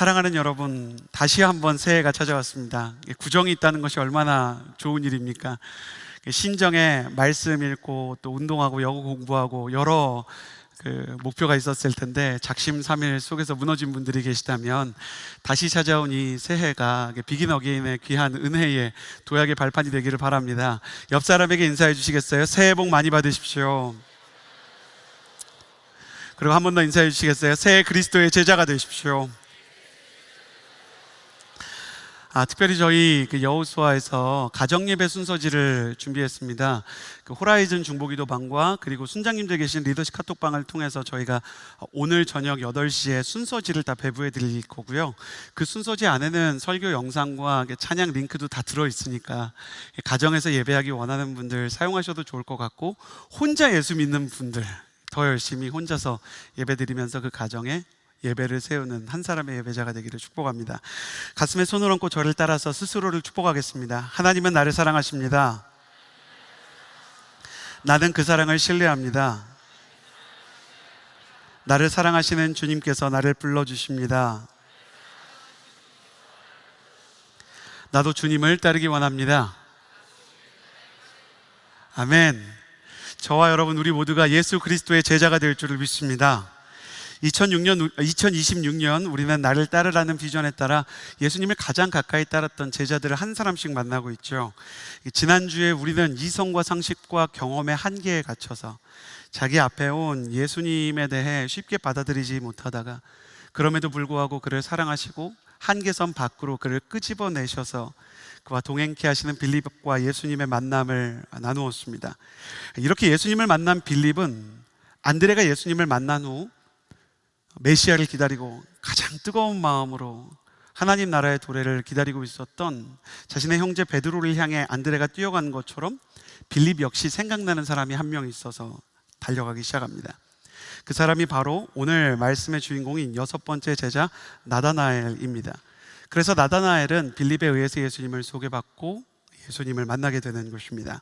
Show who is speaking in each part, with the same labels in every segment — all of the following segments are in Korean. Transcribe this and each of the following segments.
Speaker 1: 사랑하는 여러분, 다시 한번 새해가 찾아왔습니다. 구정이 있다는 것이 얼마나 좋은 일입니까? 신정에 말씀 읽고 또 운동하고 영어 공부하고 여러 목표가 있었을 텐데 작심삼일 속에서 무너진 분들이 계시다면 다시 찾아온 이 새해가 비긴 어게인의 귀한 은혜의 도약의 발판이 되기를 바랍니다. 옆 사람에게 인사해 주시겠어요? 새해 복 많이 받으십시오. 그리고 한 번 더 인사해 주시겠어요? 새해 그리스도의 제자가 되십시오. 특별히 저희 여호수아에서 가정예배 순서지를 준비했습니다. 호라이즌 중보기도방과 그리고 순장님들 계신 리더십 카톡방을 통해서 저희가 오늘 저녁 8시에 순서지를 다 배부해 드릴 거고요. 그 순서지 안에는 설교 영상과 찬양 링크도 다 들어있으니까 가정에서 예배하기 원하는 분들 사용하셔도 좋을 것 같고, 혼자 예수 믿는 분들 더 열심히 혼자서 예배 드리면서 그 가정에 예배를 세우는 한 사람의 예배자가 되기를 축복합니다. 가슴에 손을 얹고 저를 따라서 스스로를 축복하겠습니다. 하나님은 나를 사랑하십니다. 나는 그 사랑을 신뢰합니다. 나를 사랑하시는 주님께서 나를 불러주십니다. 나도 주님을 따르기 원합니다. 아멘. 저와 여러분 우리 모두가 예수 그리스도의 제자가 될 줄을 믿습니다. 2026년 우리는 나를 따르라는 비전에 따라 예수님을 가장 가까이 따랐던 제자들을 한 사람씩 만나고 있죠. 지난주에 우리는 이성과 상식과 경험의 한계에 갇혀서 자기 앞에 온 예수님에 대해 쉽게 받아들이지 못하다가 그럼에도 불구하고 그를 사랑하시고 한계선 밖으로 그를 끄집어내셔서 그와 동행케 하시는 빌립과 예수님의 만남을 나누었습니다. 이렇게 예수님을 만난 빌립은 안드레가 예수님을 만난 후 메시아를 기다리고 가장 뜨거운 마음으로 하나님 나라의 도래를 기다리고 있었던 자신의 형제 베드로를 향해 안드레가 뛰어간 것처럼 빌립 역시 생각나는 사람이 한 명 있어서 달려가기 시작합니다. 그 사람이 바로 오늘 말씀의 주인공인 6번째 제자 나다나엘입니다. 그래서 나다나엘은 빌립에 의해서 예수님을 소개받고 예수님을 만나게 되는 것입니다.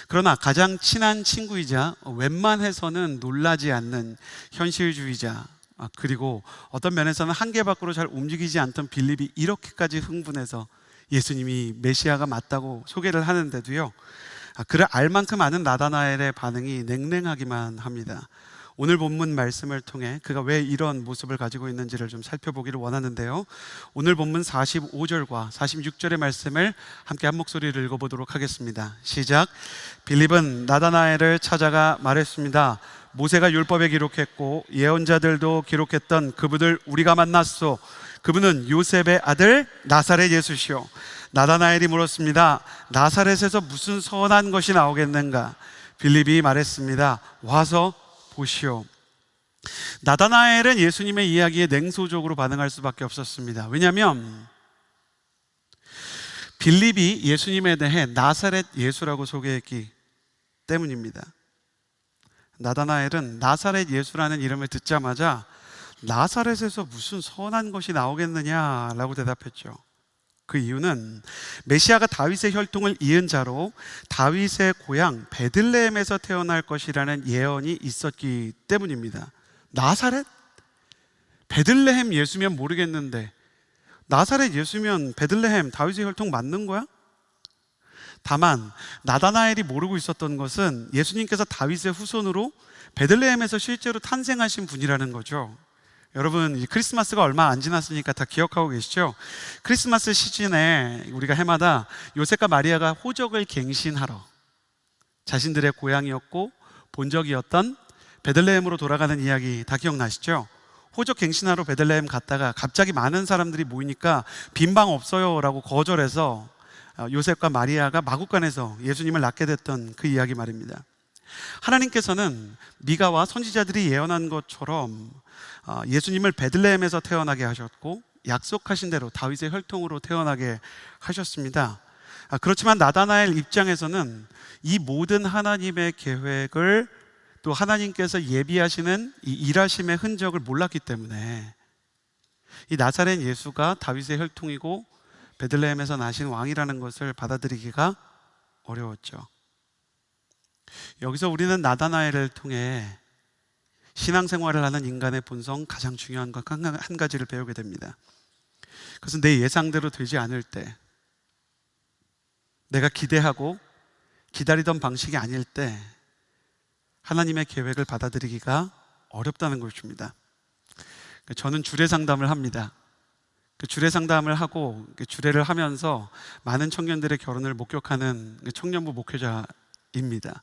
Speaker 1: 그러나 가장 친한 친구이자 웬만해서는 놀라지 않는 현실주의자, 그리고 어떤 면에서는 한계 밖으로 잘 움직이지 않던 빌립이 이렇게까지 흥분해서 예수님이 메시아가 맞다고 소개를 하는데도요, 그를 알 만큼 아는 나다나엘의 반응이 냉랭하기만 합니다. 오늘 본문 말씀을 통해 그가 왜 이런 모습을 가지고 있는지를 좀 살펴보기를 원하는데요, 오늘 본문 45절과 46절의 말씀을 함께 한 목소리를 읽어보도록 하겠습니다. 시작. 빌립은 나다나엘을 찾아가 말했습니다. 모세가 율법에 기록했고 예언자들도 기록했던 그분을 우리가 만났소. 그분은 요셉의 아들 나사렛 예수시오. 나다나엘이 물었습니다. 나사렛에서 무슨 선한 것이 나오겠는가? 빌립이 말했습니다. 와서 보시오. 나다나엘은 예수님의 이야기에 냉소적으로 반응할 수밖에 없었습니다. 왜냐하면 빌립이 예수님에 대해 나사렛 예수라고 소개했기 때문입니다. 나다나엘은 나사렛 예수라는 이름을 듣자마자 나사렛에서 무슨 선한 것이 나오겠느냐라고 대답했죠. 그 이유는 메시아가 다윗의 혈통을 이은 자로 다윗의 고향 베들레헴에서 태어날 것이라는 예언이 있었기 때문입니다. 나사렛? 베들레헴 예수면 모르겠는데 나사렛 예수면 베들레헴 다윗의 혈통 맞는 거야? 다만 나다나엘이 모르고 있었던 것은 예수님께서 다윗의 후손으로 베들레헴에서 실제로 탄생하신 분이라는 거죠. 여러분, 크리스마스가 얼마 안 지났으니까 다 기억하고 계시죠? 크리스마스 시즌에 우리가 해마다 요셉과 마리아가 호적을 갱신하러 자신들의 고향이었고 본적이었던 베들레헴으로 돌아가는 이야기 다 기억나시죠? 호적 갱신하러 베들레헴 갔다가 갑자기 많은 사람들이 모이니까 빈 방 없어요 라고 거절해서 요셉과 마리아가 마구간에서 예수님을 낳게 됐던 그 이야기 말입니다. 하나님께서는 미가와 선지자들이 예언한 것처럼 예수님을 베들레헴에서 태어나게 하셨고 약속하신 대로 다윗의 혈통으로 태어나게 하셨습니다. 그렇지만 나다나엘 입장에서는 이 모든 하나님의 계획을 또 하나님께서 예비하시는 이 일하심의 흔적을 몰랐기 때문에 이 나사렛 예수가 다윗의 혈통이고 베들레헴에서 나신 왕이라는 것을 받아들이기가 어려웠죠. 여기서 우리는 나다나엘을 통해 신앙생활을 하는 인간의 본성 가장 중요한 것 한 가지를 배우게 됩니다. 그것은 내 예상대로 되지 않을 때, 내가 기대하고 기다리던 방식이 아닐 때 하나님의 계획을 받아들이기가 어렵다는 것입니다. 저는 주례 상담을 합니다. 그 주례 상담을 하고 주례를 하면서 많은 청년들의 결혼을 목격하는 청년부 목회자입니다.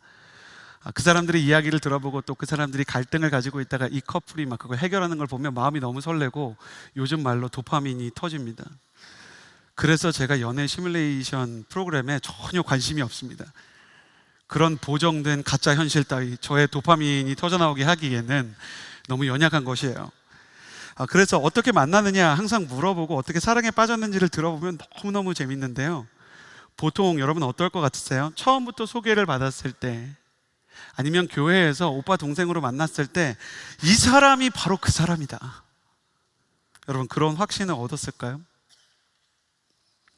Speaker 1: 그 사람들의 이야기를 들어보고 또 그 사람들이 갈등을 가지고 있다가 이 커플이 막 그걸 해결하는 걸 보면 마음이 너무 설레고 요즘 말로 도파민이 터집니다. 그래서 제가 연애 시뮬레이션 프로그램에 전혀 관심이 없습니다. 그런 보정된 가짜 현실 따위 저의 도파민이 터져나오게 하기에는 너무 연약한 것이에요. 그래서 어떻게 만나느냐 항상 물어보고 어떻게 사랑에 빠졌는지를 들어보면 너무너무 재밌는데요. 보통 여러분 어떨 것 같으세요? 처음부터 소개를 받았을 때, 아니면 교회에서 오빠 동생으로 만났을 때 이 사람이 바로 그 사람이다, 여러분 그런 확신을 얻었을까요?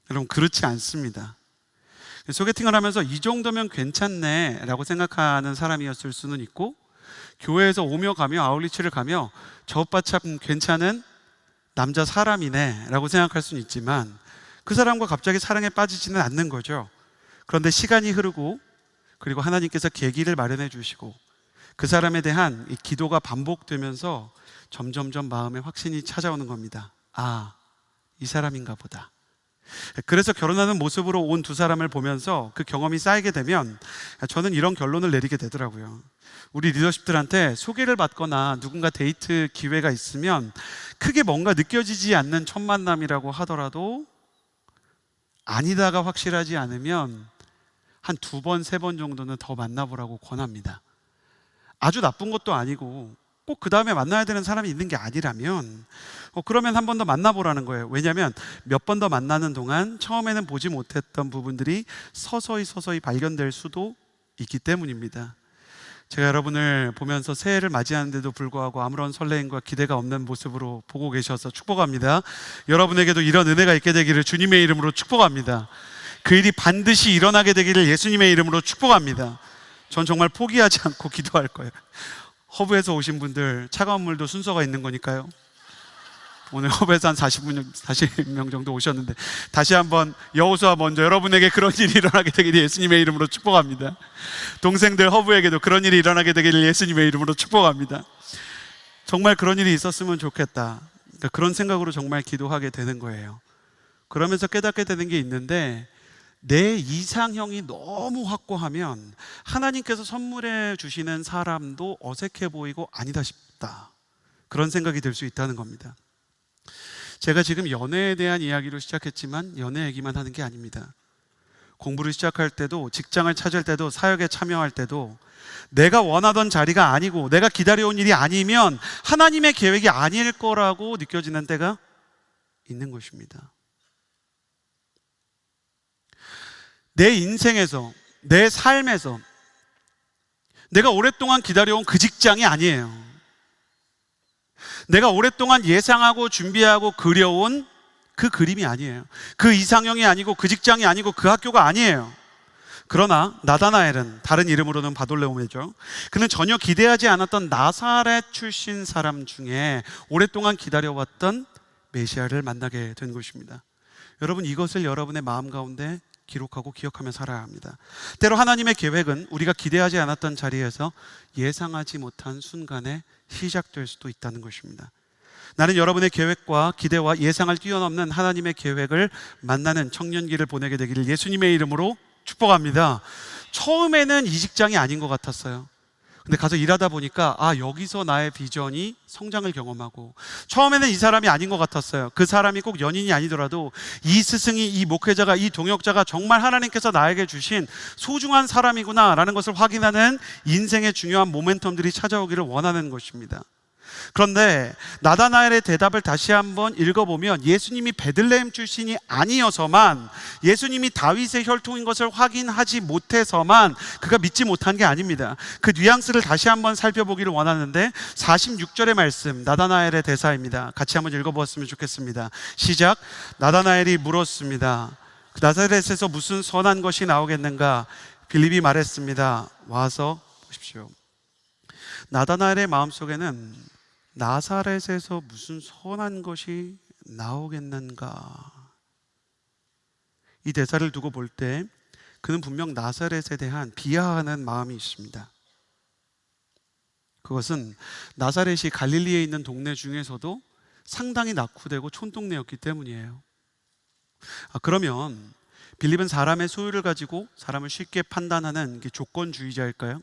Speaker 1: 여러분 그렇지 않습니다. 소개팅을 하면서 이 정도면 괜찮네 라고 생각하는 사람이었을 수는 있고, 교회에서 오며 가며 아울리치를 가며 저 오빠 참 괜찮은 남자 사람이네 라고 생각할 수는 있지만 그 사람과 갑자기 사랑에 빠지지는 않는 거죠. 그런데 시간이 흐르고 그리고 하나님께서 계기를 마련해 주시고 그 사람에 대한 이 기도가 반복되면서 점점점 마음에 확신이 찾아오는 겁니다. 아, 이 사람인가 보다. 그래서 결혼하는 모습으로 온 두 사람을 보면서 그 경험이 쌓이게 되면 저는 이런 결론을 내리게 되더라고요. 우리 리더십들한테 소개를 받거나 누군가 데이트 기회가 있으면 크게 뭔가 느껴지지 않는 첫 만남이라고 하더라도 아니다가 확실하지 않으면 한 2번, 3번 정도는 더 만나보라고 권합니다. 아주 나쁜 것도 아니고 꼭 그 다음에 만나야 되는 사람이 있는 게 아니라면 그러면 한 번 더 만나보라는 거예요. 왜냐하면 몇 번 더 만나는 동안 처음에는 보지 못했던 부분들이 서서히 발견될 수도 있기 때문입니다. 제가 여러분을 보면서 새해를 맞이하는데도 불구하고 아무런 설레임과 기대가 없는 모습으로 보고 계셔서 축복합니다. 여러분에게도 이런 은혜가 있게 되기를 주님의 이름으로 축복합니다. 그 일이 반드시 일어나게 되기를 예수님의 이름으로 축복합니다. 전 정말 포기하지 않고 기도할 거예요. 허브에서 오신 분들 차가운 물도 순서가 있는 거니까요. 오늘 허브에서 한 40명 정도 오셨는데 다시 한번 여호수아 먼저 여러분에게 그런 일이 일어나게 되기를 예수님의 이름으로 축복합니다. 동생들 허브에게도 그런 일이 일어나게 되기를 예수님의 이름으로 축복합니다. 정말 그런 일이 있었으면 좋겠다, 그러니까 그런 생각으로 정말 기도하게 되는 거예요. 그러면서 깨닫게 되는 게 있는데, 내 이상형이 너무 확고하면 하나님께서 선물해 주시는 사람도 어색해 보이고 아니다 싶다, 그런 생각이 들 수 있다는 겁니다. 제가 지금 연애에 대한 이야기로 시작했지만 연애 얘기만 하는 게 아닙니다. 공부를 시작할 때도, 직장을 찾을 때도, 사역에 참여할 때도 내가 원하던 자리가 아니고 내가 기다려온 일이 아니면 하나님의 계획이 아닐 거라고 느껴지는 때가 있는 것입니다. 내 인생에서, 내 삶에서 내가 오랫동안 기다려온 그 직장이 아니에요. 내가 오랫동안 예상하고 준비하고 그려온 그 그림이 아니에요. 그 이상형이 아니고 그 직장이 아니고 그 학교가 아니에요. 그러나 나다나엘은, 다른 이름으로는 바돌레오메죠, 그는 전혀 기대하지 않았던 나사렛 출신 사람 중에 오랫동안 기다려왔던 메시아를 만나게 된 것입니다. 여러분, 이것을 여러분의 마음 가운데 기록하고 기억하며 살아야 합니다. 때로 하나님의 계획은 우리가 기대하지 않았던 자리에서 예상하지 못한 순간에 시작될 수도 있다는 것입니다. 나는 여러분의 계획과 기대와 예상을 뛰어넘는 하나님의 계획을 만나는 청년기를 보내게 되기를 예수님의 이름으로 축복합니다. 처음에는 이 직장이 아닌 것 같았어요. 근데 가서 일하다 보니까 여기서 나의 비전이 성장을 경험하고, 처음에는 이 사람이 아닌 것 같았어요. 그 사람이 꼭 연인이 아니더라도 이 스승이, 이 목회자가, 이 동역자가 정말 하나님께서 나에게 주신 소중한 사람이구나 라는 것을 확인하는 인생의 중요한 모멘텀들이 찾아오기를 원하는 것입니다. 그런데 나다나엘의 대답을 다시 한번 읽어보면 예수님이 베들레헴 출신이 아니어서만, 예수님이 다윗의 혈통인 것을 확인하지 못해서만 그가 믿지 못한 게 아닙니다. 그 뉘앙스를 다시 한번 살펴보기를 원하는데 46절의 말씀, 나다나엘의 대사입니다. 같이 한번 읽어보았으면 좋겠습니다. 시작. 나다나엘이 물었습니다. 나사렛에서 무슨 선한 것이 나오겠는가? 빌립이 말했습니다. 와서 보십시오. 나다나엘의 마음속에는 나사렛에서 무슨 선한 것이 나오겠는가? 이 대사를 두고 볼 때 그는 분명 나사렛에 대한 비하하는 마음이 있습니다. 그것은 나사렛이 갈릴리에 있는 동네 중에서도 상당히 낙후되고 촌동네였기 때문이에요. 그러면 빌립은 사람의 소유를 가지고 사람을 쉽게 판단하는 조건주의자일까요?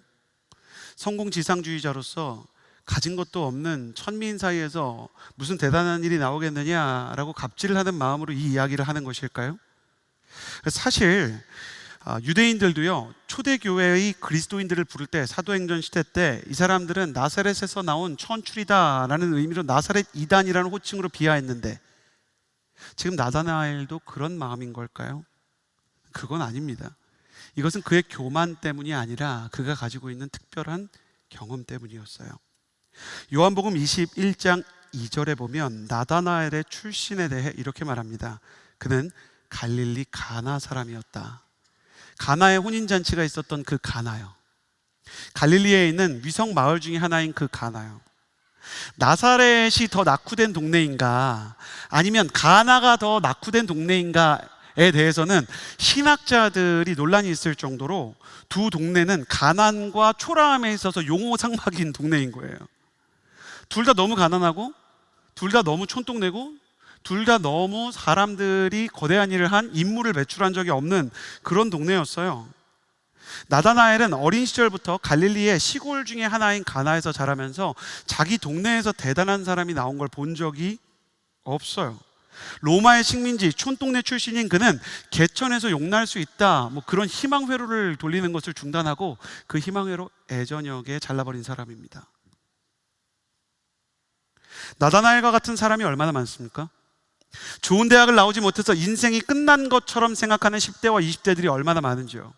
Speaker 1: 성공지상주의자로서 가진 것도 없는 천미인 사이에서 무슨 대단한 일이 나오겠느냐라고 갑질을 하는 마음으로 이 이야기를 하는 것일까요? 사실 유대인들도요, 초대교회의 그리스도인들을 부를 때, 사도행전 시대 때 이 사람들은 나사렛에서 나온 천출이다라는 의미로 나사렛 이단이라는 호칭으로 비하했는데, 지금 나다나엘도 그런 마음인 걸까요? 그건 아닙니다. 이것은 그의 교만 때문이 아니라 그가 가지고 있는 특별한 경험 때문이었어요. 요한복음 21장 2절에 보면 나다나엘의 출신에 대해 이렇게 말합니다. 그는 갈릴리 가나 사람이었다. 가나의 혼인잔치가 있었던 그 가나요. 갈릴리에 있는 위성 마을 중에 하나인 그 가나요. 나사렛이 더 낙후된 동네인가, 아니면 가나가 더 낙후된 동네인가에 대해서는 신학자들이 논란이 있을 정도로 두 동네는 가난과 초라함에 있어서 용호상막인 동네인 거예요. 둘 다 너무 가난하고, 둘 다 너무 촌동네고, 둘 다 너무 사람들이 거대한 일을 한 인물을 배출한 적이 없는 그런 동네였어요. 나다나엘은 어린 시절부터 갈릴리의 시골 중에 하나인 가나에서 자라면서 자기 동네에서 대단한 사람이 나온 걸 본 적이 없어요. 로마의 식민지 촌동네 출신인 그는 개천에서 용날 수 있다, 그런 희망회로를 돌리는 것을 중단하고 그 희망회로 애저녁에 잘라버린 사람입니다. 나다나엘과 같은 사람이 얼마나 많습니까? 좋은 대학을 나오지 못해서 인생이 끝난 것처럼 생각하는 10대와 20대들이 얼마나 많은지요.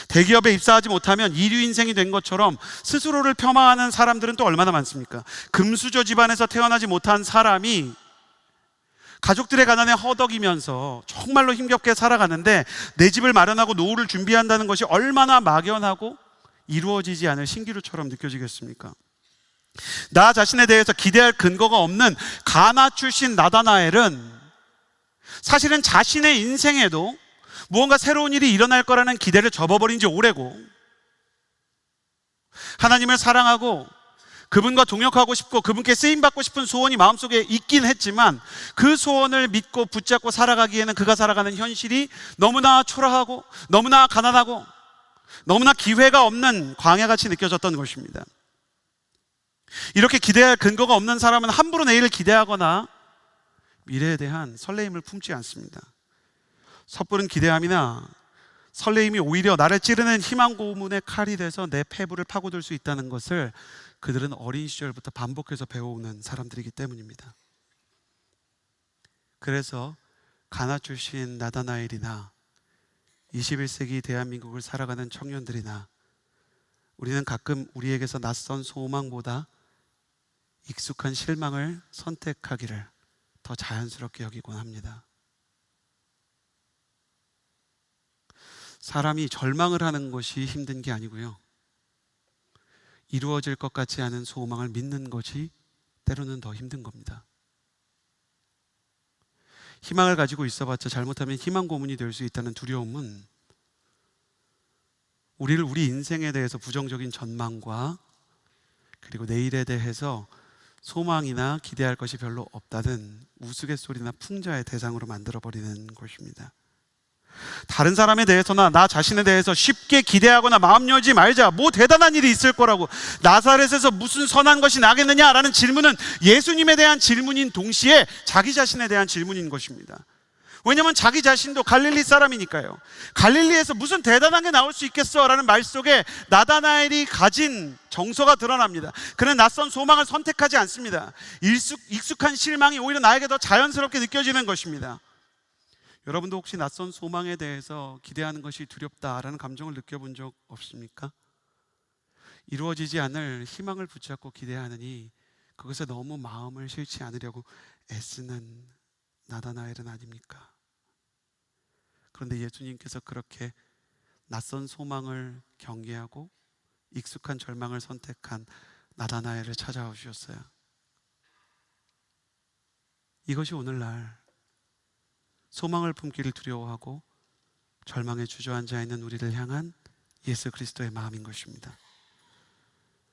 Speaker 1: 대기업에 입사하지 못하면 이류 인생이 된 것처럼 스스로를 폄하하는 사람들은 또 얼마나 많습니까? 금수저 집안에서 태어나지 못한 사람이 가족들의 가난에 허덕이면서 정말로 힘겹게 살아가는데, 내 집을 마련하고 노후를 준비한다는 것이 얼마나 막연하고 이루어지지 않을 신기루처럼 느껴지겠습니까? 나 자신에 대해서 기대할 근거가 없는 가나 출신 나다나엘은 사실은 자신의 인생에도 무언가 새로운 일이 일어날 거라는 기대를 접어버린 지 오래고, 하나님을 사랑하고 그분과 동역하고 싶고 그분께 쓰임받고 싶은 소원이 마음속에 있긴 했지만, 그 소원을 믿고 붙잡고 살아가기에는 그가 살아가는 현실이 너무나 초라하고 너무나 가난하고 너무나 기회가 없는 광야같이 느껴졌던 것입니다. 이렇게 기대할 근거가 없는 사람은 함부로 내일을 기대하거나 미래에 대한 설레임을 품지 않습니다. 섣부른 기대함이나 설레임이 오히려 나를 찌르는 희망 고문의 칼이 돼서 내 폐부를 파고들 수 있다는 것을 그들은 어린 시절부터 반복해서 배워오는 사람들이기 때문입니다. 그래서 가나 출신 나다나엘이나 21세기 대한민국을 살아가는 청년들이나 우리는 가끔 우리에게서 낯선 소망보다 익숙한 실망을 선택하기를 더 자연스럽게 여기곤 합니다. 사람이 절망을 하는 것이 힘든 게 아니고요, 이루어질 것 같지 않은 소망을 믿는 것이 때로는 더 힘든 겁니다. 희망을 가지고 있어봤자 잘못하면 희망 고문이 될 수 있다는 두려움은 우리를 우리 인생에 대해서 부정적인 전망과 그리고 내일에 대해서 소망이나 기대할 것이 별로 없다는 우스갯소리나 풍자의 대상으로 만들어버리는 것입니다. 다른 사람에 대해서나 나 자신에 대해서 쉽게 기대하거나 마음 열지 말자. 뭐 대단한 일이 있을 거라고, 나사렛에서 무슨 선한 것이 나겠느냐라는 질문은 예수님에 대한 질문인 동시에 자기 자신에 대한 질문인 것입니다. 왜냐하면 자기 자신도 갈릴리 사람이니까요. 갈릴리에서 무슨 대단한 게 나올 수 있겠어 라는 말 속에 나다나엘이 가진 정서가 드러납니다. 그는 낯선 소망을 선택하지 않습니다. 익숙한 실망이 오히려 나에게 더 자연스럽게 느껴지는 것입니다. 여러분도 혹시 낯선 소망에 대해서 기대하는 것이 두렵다라는 감정을 느껴본 적 없습니까? 이루어지지 않을 희망을 붙잡고 기대하느니 그것에 너무 마음을 실지 않으려고 애쓰는 나다나엘은 아닙니까? 그런데 예수님께서 그렇게 낯선 소망을 경계하고 익숙한 절망을 선택한 나다나엘을 찾아오셨어요. 이것이 오늘날 소망을 품기를 두려워하고 절망에 주저앉아 있는 우리를 향한 예수 그리스도의 마음인 것입니다.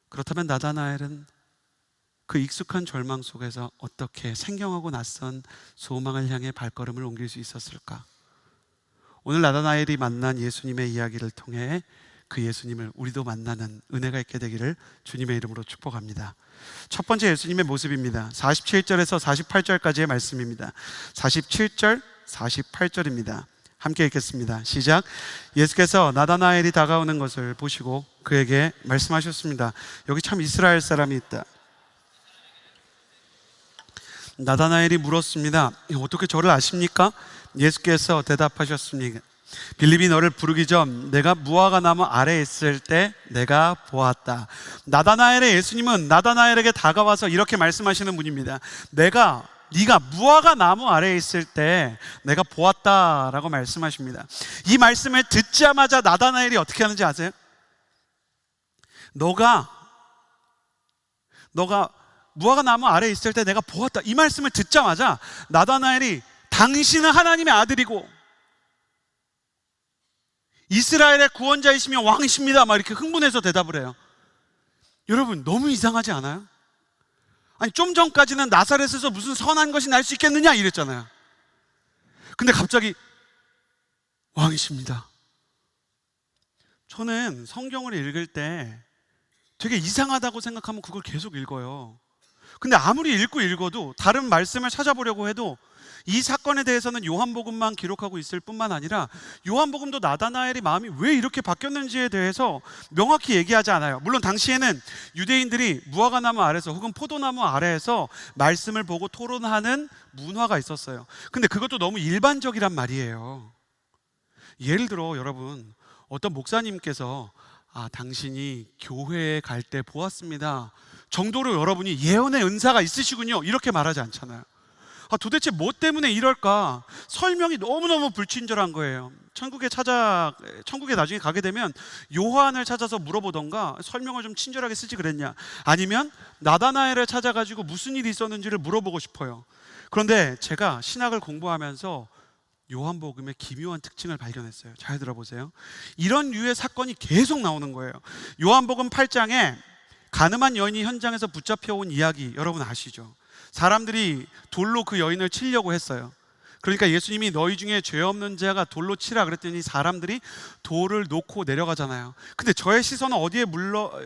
Speaker 1: 그렇다면 나다나엘은 그 익숙한 절망 속에서 어떻게 생경하고 낯선 소망을 향해 발걸음을 옮길 수 있었을까? 오늘 나다나엘이 만난 예수님의 이야기를 통해 그 예수님을 우리도 만나는 은혜가 있게 되기를 주님의 이름으로 축복합니다. 첫 번째 예수님의 모습입니다. 47절에서 48절까지의 말씀입니다. 47절, 48절입니다. 함께 읽겠습니다. 시작. 예수께서 나다나엘이 다가오는 것을 보시고 그에게 말씀하셨습니다. 여기 참 이스라엘 사람이 있다. 나다나엘이 물었습니다. 어떻게 저를 아십니까? 예수께서 대답하셨습니다. 빌립이 너를 부르기 전 내가 무화과 나무 아래에 있을 때 내가 보았다. 나다나엘의 예수님은 나다나엘에게 다가와서 이렇게 말씀하시는 분입니다. 네가 무화과 나무 아래에 있을 때 내가 보았다라고 말씀하십니다. 이 말씀을 듣자마자 나다나엘이 어떻게 하는지 아세요? 너가 무화과 나무 아래에 있을 때 내가 보았다, 이 말씀을 듣자마자 나다나엘이 당신은 하나님의 아들이고 이스라엘의 구원자이시며 왕이십니다 막 이렇게 흥분해서 대답을 해요. 여러분, 너무 이상하지 않아요? 아니, 좀 전까지는 나사렛에서 무슨 선한 것이 날 수 있겠느냐 이랬잖아요. 근데 갑자기 왕이십니다. 저는 성경을 읽을 때 되게 이상하다고 생각하면 그걸 계속 읽어요. 근데 아무리 읽어도 다른 말씀을 찾아보려고 해도 이 사건에 대해서는 요한복음만 기록하고 있을 뿐만 아니라 요한복음도 나다나엘의 마음이 왜 이렇게 바뀌었는지에 대해서 명확히 얘기하지 않아요. 물론 당시에는 유대인들이 무화과나무 아래서 혹은 포도나무 아래에서 말씀을 보고 토론하는 문화가 있었어요. 근데 그것도 너무 일반적이란 말이에요. 예를 들어 여러분, 어떤 목사님께서 당신이 교회에 갈 때 보았습니다 정도로 여러분이 예언의 은사가 있으시군요 이렇게 말하지 않잖아요. 도대체 뭐 때문에 이럴까? 설명이 너무너무 불친절한 거예요. 천국에 나중에 가게 되면 요한을 찾아서 물어보던가 설명을 좀 친절하게 쓰지 그랬냐, 아니면 나다나엘을 찾아가지고 무슨 일이 있었는지를 물어보고 싶어요. 그런데 제가 신학을 공부하면서 요한복음의 기묘한 특징을 발견했어요. 잘 들어보세요. 이런 류의 사건이 계속 나오는 거예요. 요한복음 8장에 가늠한 여인이 현장에서 붙잡혀온 이야기 여러분 아시죠? 사람들이 돌로 그 여인을 치려고 했어요. 그러니까 예수님이 너희 중에 죄 없는 자가 돌로 치라 그랬더니 사람들이 돌을 놓고 내려가잖아요. 근데 저의 시선은 어디에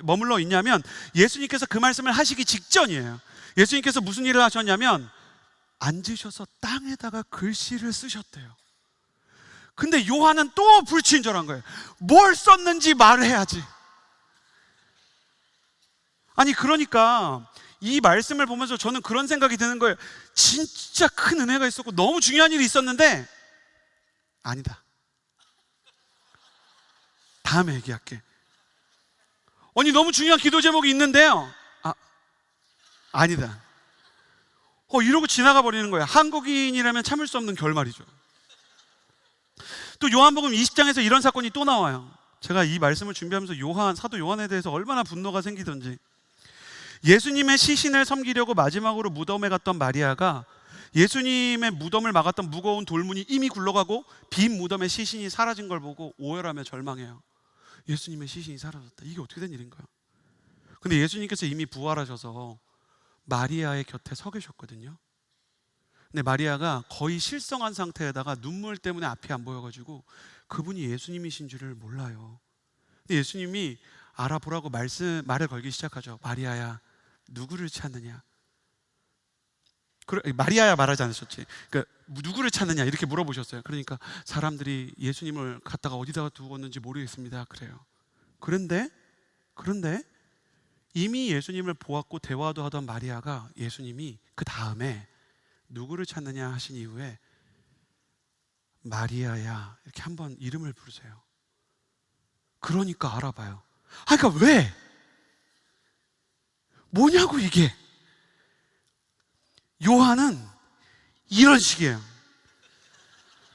Speaker 1: 머물러 있냐면 예수님께서 그 말씀을 하시기 직전이에요. 예수님께서 무슨 일을 하셨냐면 앉으셔서 땅에다가 글씨를 쓰셨대요. 근데 요한은 또 불친절한 거예요. 뭘 썼는지 말을 해야지. 아니, 그러니까 이 말씀을 보면서 저는 그런 생각이 드는 거예요. 진짜 큰 은혜가 있었고 너무 중요한 일이 있었는데 아니다, 다음에 얘기할게. 아니, 너무 중요한 기도 제목이 있는데요. 아니다. 이러고 지나가 버리는 거예요. 한국인이라면 참을 수 없는 결말이죠. 또 요한복음 20장에서 이런 사건이 또 나와요. 제가 이 말씀을 준비하면서 사도 요한에 대해서 얼마나 분노가 생기던지. 예수님의 시신을 섬기려고 마지막으로 무덤에 갔던 마리아가 예수님의 무덤을 막았던 무거운 돌문이 이미 굴러가고 빈 무덤에 시신이 사라진 걸 보고 오열하며 절망해요. 예수님의 시신이 사라졌다. 이게 어떻게 된 일인가요? 근데 예수님께서 이미 부활하셔서 마리아의 곁에 서 계셨거든요. 근데 마리아가 거의 실성한 상태에다가 눈물 때문에 앞이 안 보여가지고 그분이 예수님이신 줄을 몰라요. 근데 예수님이 알아보라고 말을 걸기 시작하죠. 마리아야, 누구를 찾느냐? 마리아야 말하지 않으셨지. 그러니까 누구를 찾느냐 이렇게 물어보셨어요. 그러니까 사람들이 예수님을 갖다가 어디다가 두었는지 모르겠습니다 그래요. 그런데 이미 예수님을 보았고 대화도 하던 마리아가 예수님이 그 다음에 누구를 찾느냐 하신 이후에 마리아야 이렇게 한번 이름을 부르세요. 그러니까 알아봐요. 그러니까 왜? 뭐냐고 이게. 요한은 이런 식이에요.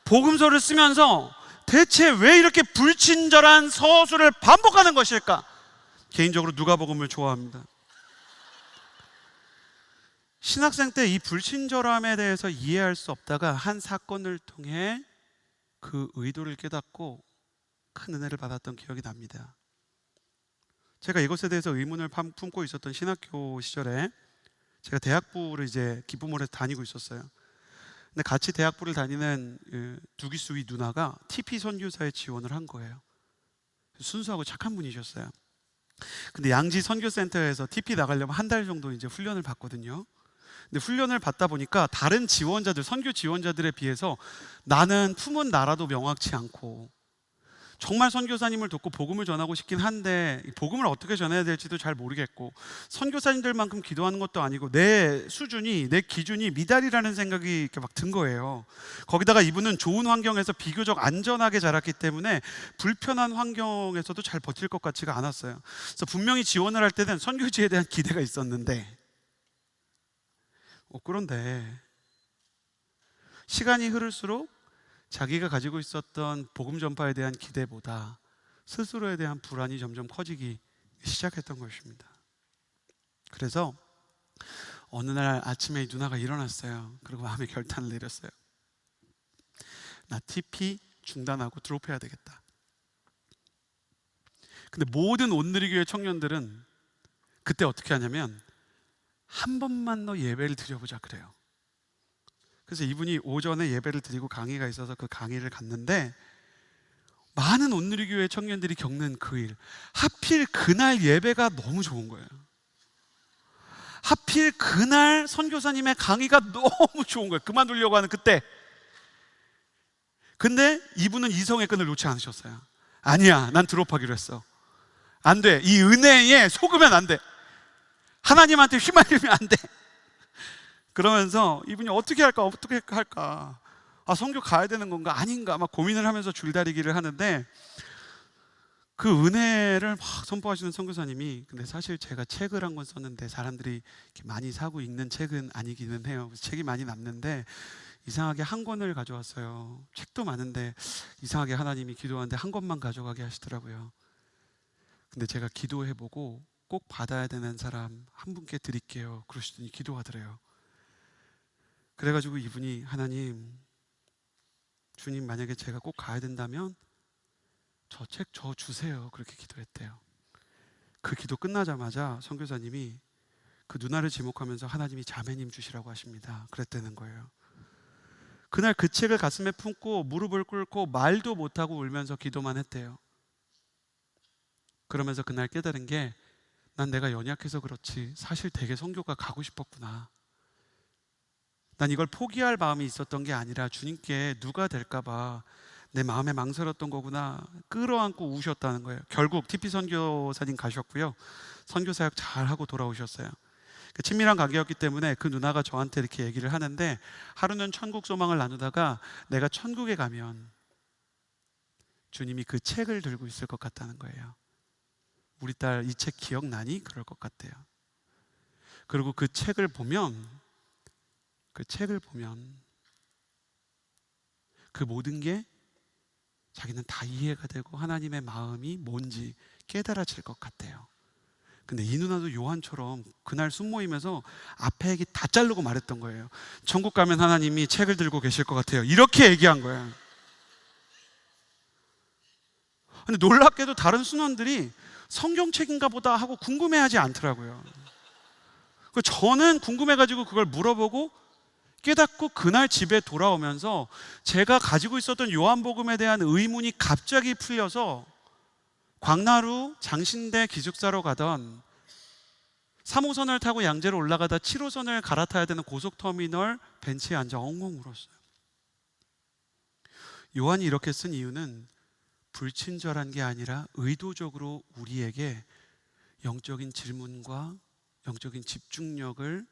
Speaker 1: 복음서를 쓰면서 대체 왜 이렇게 불친절한 서술을 반복하는 것일까? 개인적으로 누가복음을 좋아합니다. 신학생 때 이 불친절함에 대해서 이해할 수 없다가 한 사건을 통해 그 의도를 깨닫고 큰 은혜를 받았던 기억이 납니다. 제가 이것에 대해서 의문을 품고 있었던 신학교 시절에 제가 대학부를 이제 기부모에서 다니고 있었어요. 근데 같이 대학부를 다니는 두기수위 누나가 TP 선교사에 지원을 한 거예요. 순수하고 착한 분이셨어요. 근데 양지 선교센터에서 TP 나가려면 한 달 정도 이제 훈련을 받거든요. 근데 훈련을 받다 보니까 다른 지원자들, 선교 지원자들에 비해서 나는 품은 나라도 명확치 않고 정말 선교사님을 돕고 복음을 전하고 싶긴 한데 복음을 어떻게 전해야 될지도 잘 모르겠고 선교사님들만큼 기도하는 것도 아니고 내 수준이, 내 기준이 미달이라는 생각이 이렇게 막 든 거예요. 거기다가 이분은 좋은 환경에서 비교적 안전하게 자랐기 때문에 불편한 환경에서도 잘 버틸 것 같지가 않았어요. 그래서 분명히 지원을 할 때는 선교지에 대한 기대가 있었는데 그런데 시간이 흐를수록 자기가 가지고 있었던 복음 전파에 대한 기대보다 스스로에 대한 불안이 점점 커지기 시작했던 것입니다. 그래서 어느 날 아침에 이 누나가 일어났어요. 그리고 마음의 결단을 내렸어요. 나 TP 중단하고 드롭해야 되겠다. 근데 모든 온누리교회 청년들은 그때 어떻게 하냐면 한 번만 더 예배를 드려보자 그래요. 그래서 이분이 오전에 예배를 드리고 강의가 있어서 그 강의를 갔는데 많은 온누리교회 청년들이 겪는 그 일, 하필 그날 예배가 너무 좋은 거예요. 하필 그날 선교사님의 강의가 너무 좋은 거예요. 그만두려고 하는 그때. 근데 이분은 이성의 끈을 놓지 않으셨어요. 아니야, 난 드롭하기로 했어. 안 돼. 이 은혜에 속으면 안 돼. 하나님한테 휘말리면 안 돼. 그러면서 이분이 어떻게 할까? 선교 가야 되는 건가? 아닌가? 막 고민을 하면서 줄다리기를 하는데 그 은혜를 막 선포하시는 선교사님이 근데 사실 제가 책을 한 권 썼는데 사람들이 이렇게 많이 사고 읽는 책은 아니기는 해요. 그래서 책이 많이 남는데 이상하게 한 권을 가져왔어요. 책도 많은데 이상하게 하나님이 기도하는데 한 권만 가져가게 하시더라고요. 근데 제가 기도해보고 꼭 받아야 되는 사람 한 분께 드릴게요. 그러시더니 기도하더래요. 그래가지고 이분이 하나님, 주님 만약에 제가 꼭 가야 된다면 저 책 저 주세요. 그렇게 기도했대요. 그 기도 끝나자마자 선교사님이 그 누나를 지목하면서 하나님이 자매님 주시라고 하십니다. 그랬다는 거예요. 그날 그 책을 가슴에 품고 무릎을 꿇고 말도 못하고 울면서 기도만 했대요. 그러면서 그날 깨달은 게 난 내가 연약해서 그렇지 사실 되게 선교가 가고 싶었구나. 난 이걸 포기할 마음이 있었던 게 아니라 주님께 누가 될까봐 내 마음에 망설였던 거구나. 끌어안고 우셨다는 거예요. 결국 TP 선교사님 가셨고요. 선교사역 잘하고 돌아오셨어요. 친밀한 관계였기 때문에 그 누나가 저한테 이렇게 얘기를 하는데 하루는 천국 소망을 나누다가 내가 천국에 가면 주님이 그 책을 들고 있을 것 같다는 거예요. 우리 딸 이 책 기억나니? 그럴 것 같대요. 그리고 그 책을 보면 그 모든 게 자기는 다 이해가 되고 하나님의 마음이 뭔지 깨달아질 것 같아요. 근데 이 누나도 요한처럼 그날 순모임에서 앞에 얘기 다 자르고 말했던 거예요. 천국 가면 하나님이 책을 들고 계실 것 같아요. 이렇게 얘기한 거예요. 근데 놀랍게도 다른 순원들이 성경책인가 보다 하고 궁금해하지 않더라고요. 저는 궁금해가지고 그걸 물어보고 깨닫고 그날 집에 돌아오면서 제가 가지고 있었던 요한복음에 대한 의문이 갑자기 풀려서 광나루 장신대 기숙사로 가던 3호선을 타고 양재로 올라가다 7호선을 갈아타야 되는 고속터미널 벤치에 앉아 엉엉 울었어요. 요한이 이렇게 쓴 이유는 불친절한 게 아니라 의도적으로 우리에게 영적인 질문과 영적인 집중력을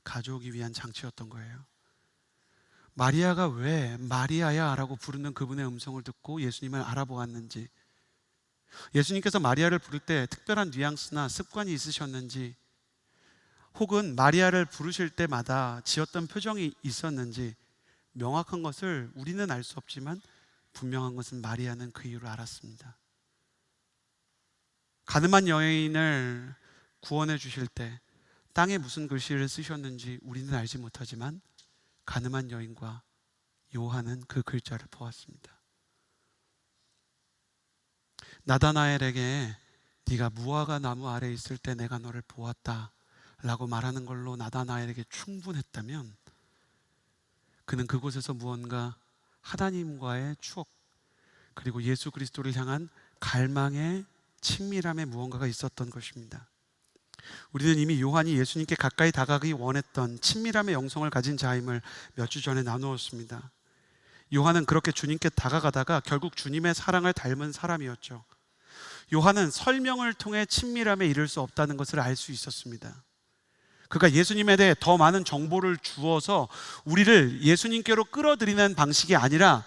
Speaker 1: 가져오기 위한 장치였던 거예요. 마리아가 왜 마리아야 라고 부르는 그분의 음성을 듣고 예수님을 알아보았는지, 예수님께서 마리아를 부를 때 특별한 뉘앙스나 습관이 있으셨는지, 혹은 마리아를 부르실 때마다 지었던 표정이 있었는지 명확한 것을 우리는 알 수 없지만 분명한 것은 마리아는 그 이유를 알았습니다. 가늠한 여인을 구원해 주실 때 땅에 무슨 글씨를 쓰셨는지 우리는 알지 못하지만 가늠한 여인과 요한은 그 글자를 보았습니다. 나다나엘에게 네가 무화과 나무 아래 있을 때 내가 너를 보았다 라고 말하는 걸로 나다나엘에게 충분했다면 그는 그곳에서 무언가 하나님과의 추억, 그리고 예수 그리스도를 향한 갈망의 친밀함에 무언가가 있었던 것입니다. 우리는 이미 요한이 예수님께 가까이 다가가기 원했던 친밀함의 영성을 가진 자임을 몇 주 전에 나누었습니다. 요한은 그렇게 주님께 다가가다가 결국 주님의 사랑을 닮은 사람이었죠. 요한은 설명을 통해 친밀함에 이를 수 없다는 것을 알 수 있었습니다. 그가 예수님에 대해 더 많은 정보를 주어서 우리를 예수님께로 끌어들이는 방식이 아니라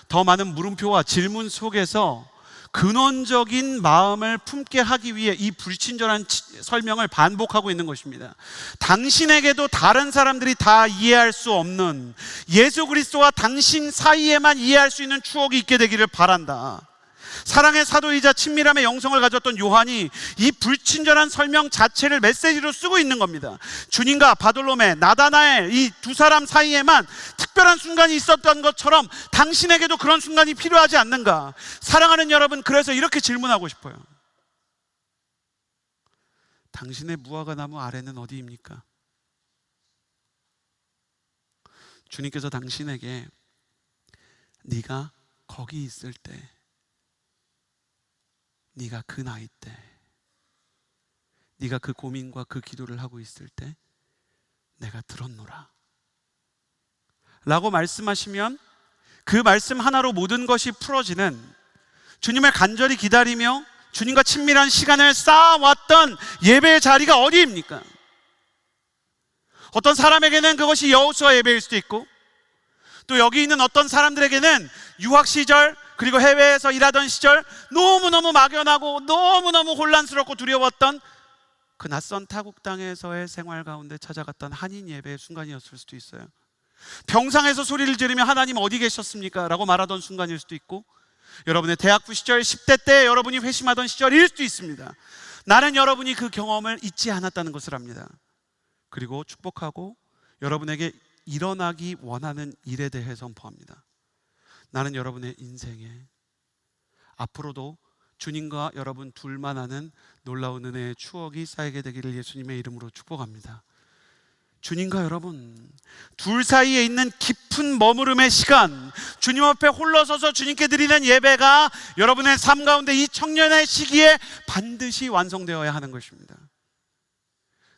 Speaker 1: 더 많은 물음표와 질문 속에서 근원적인 마음을 품게 하기 위해 이 불친절한 설명을 반복하고 있는 것입니다. 당신에게도 다른 사람들이 다 이해할 수 없는 예수 그리스도와 당신 사이에만 이해할 수 있는 추억이 있게 되기를 바란다. 사랑의 사도이자 친밀함의 영성을 가졌던 요한이 이 불친절한 설명 자체를 메시지로 쓰고 있는 겁니다. 주님과 바돌로메, 나다나엘 이 두 사람 사이에만 특별한 순간이 있었던 것처럼 당신에게도 그런 순간이 필요하지 않는가? 사랑하는 여러분, 그래서 이렇게 질문하고 싶어요. 당신의 무화과 나무 아래는 어디입니까? 주님께서 당신에게 네가 거기 있을 때, 네가 그 나이 때, 네가 그 고민과 그 기도를 하고 있을 때 내가 들었노라 라고 말씀하시면 그 말씀 하나로 모든 것이 풀어지는, 주님을 간절히 기다리며 주님과 친밀한 시간을 쌓아왔던 예배의 자리가 어디입니까? 어떤 사람에게는 그것이 여호수아 예배일 수도 있고, 또 여기 있는 어떤 사람들에게는 유학 시절, 그리고 해외에서 일하던 시절 너무너무 막연하고 너무너무 혼란스럽고 두려웠던 그 낯선 타국 땅에서의 생활 가운데 찾아갔던 한인 예배의 순간이었을 수도 있어요. 병상에서 소리를 지르며 하나님 어디 계셨습니까? 라고 말하던 순간일 수도 있고, 여러분의 대학부 시절 10대 때 여러분이 회심하던 시절일 수도 있습니다. 나는 여러분이 그 경험을 잊지 않았다는 것을 압니다. 그리고 축복하고 여러분에게 일어나기 원하는 일에 대해 선포합니다. 나는 여러분의 인생에 앞으로도 주님과 여러분 둘만 아는 놀라운 은혜의 추억이 쌓이게 되기를 예수님의 이름으로 축복합니다. 주님과 여러분 둘 사이에 있는 깊은 머무름의 시간, 주님 앞에 홀로 서서 주님께 드리는 예배가 여러분의 삶 가운데 이 청년의 시기에 반드시 완성되어야 하는 것입니다.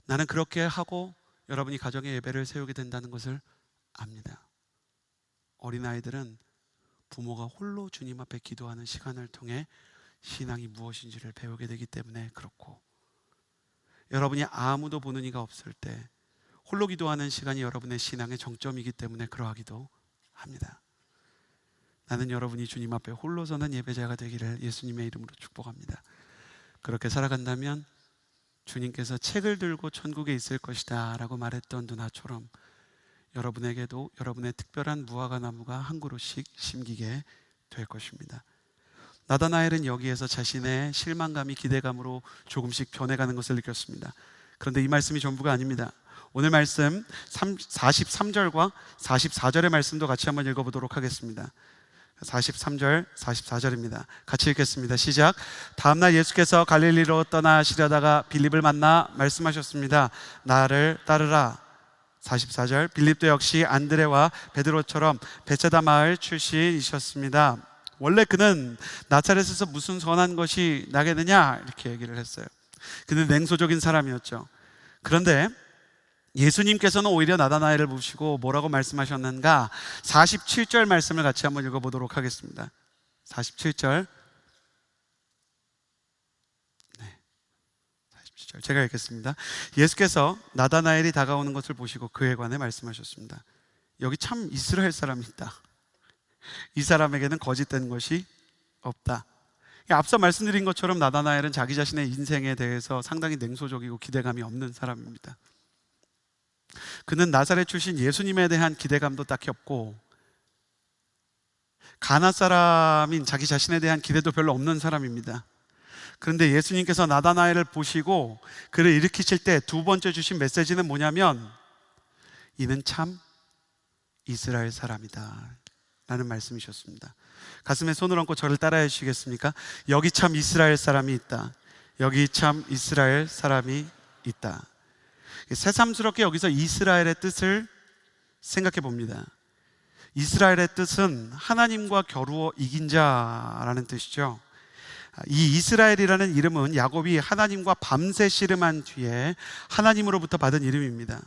Speaker 1: 나는 그렇게 하고 여러분이 가정의 예배를 세우게 된다는 것을 압니다. 어린아이들은 부모가 홀로 주님 앞에 기도하는 시간을 통해 신앙이 무엇인지를 배우게 되기 때문에 그렇고, 여러분이 아무도 보는 이가 없을 때 홀로 기도하는 시간이 여러분의 신앙의 정점이기 때문에 그러하기도 합니다. 나는 여러분이 주님 앞에 홀로 서는 예배자가 되기를 예수님의 이름으로 축복합니다. 그렇게 살아간다면 주님께서 책을 들고 천국에 있을 것이다 라고 말했던 누나처럼 여러분에게도 여러분의 특별한 무화과 나무가 한 그루씩 심기게 될 것입니다. 나다나엘은 여기에서 자신의 실망감이 기대감으로 조금씩 변해가는 것을 느꼈습니다. 그런데 이 말씀이 전부가 아닙니다. 오늘 말씀 43절과 44절의 말씀도 같이 한번 읽어보도록 하겠습니다. 43절, 44절입니다. 같이 읽겠습니다. 시작. 다음날 예수께서 갈릴리로 떠나시려다가 빌립을 만나 말씀하셨습니다. 나를 따르라. 44절, 빌립도 역시 안드레와 베드로처럼 베세다 마을 출신이셨습니다. 원래 그는 나사렛에서 무슨 선한 것이 나겠느냐 이렇게 얘기를 했어요. 그는 냉소적인 사람이었죠. 그런데 예수님께서는 오히려 나다나엘을 보시고 뭐라고 말씀하셨는가? 47절 말씀을 같이 한번 읽어보도록 하겠습니다. 47절, 네, 47절 제가 읽겠습니다. 예수께서 나다나엘이 다가오는 것을 보시고 그에 관해 말씀하셨습니다. 여기 참 이스라엘 사람이 있다. 이 사람에게는 거짓된 것이 없다. 앞서 말씀드린 것처럼 나다나엘은 자기 자신의 인생에 대해서 상당히 냉소적이고 기대감이 없는 사람입니다. 그는 나사렛 출신 예수님에 대한 기대감도 딱히 없고, 가나 사람인 자기 자신에 대한 기대도 별로 없는 사람입니다. 그런데 예수님께서 나다나엘을 보시고 그를 일으키실 때 두 번째 주신 메시지는 뭐냐면, 이는 참 이스라엘 사람이다 라는 말씀이셨습니다. 가슴에 손을 얹고 저를 따라해 주시겠습니까? 여기 참 이스라엘 사람이 있다. 여기 참 이스라엘 사람이 있다. 새삼스럽게 여기서 이스라엘의 뜻을 생각해 봅니다. 이스라엘의 뜻은 하나님과 겨루어 이긴 자라는 뜻이죠. 이 이스라엘이라는 이름은 야곱이 하나님과 밤새 씨름한 뒤에 하나님으로부터 받은 이름입니다.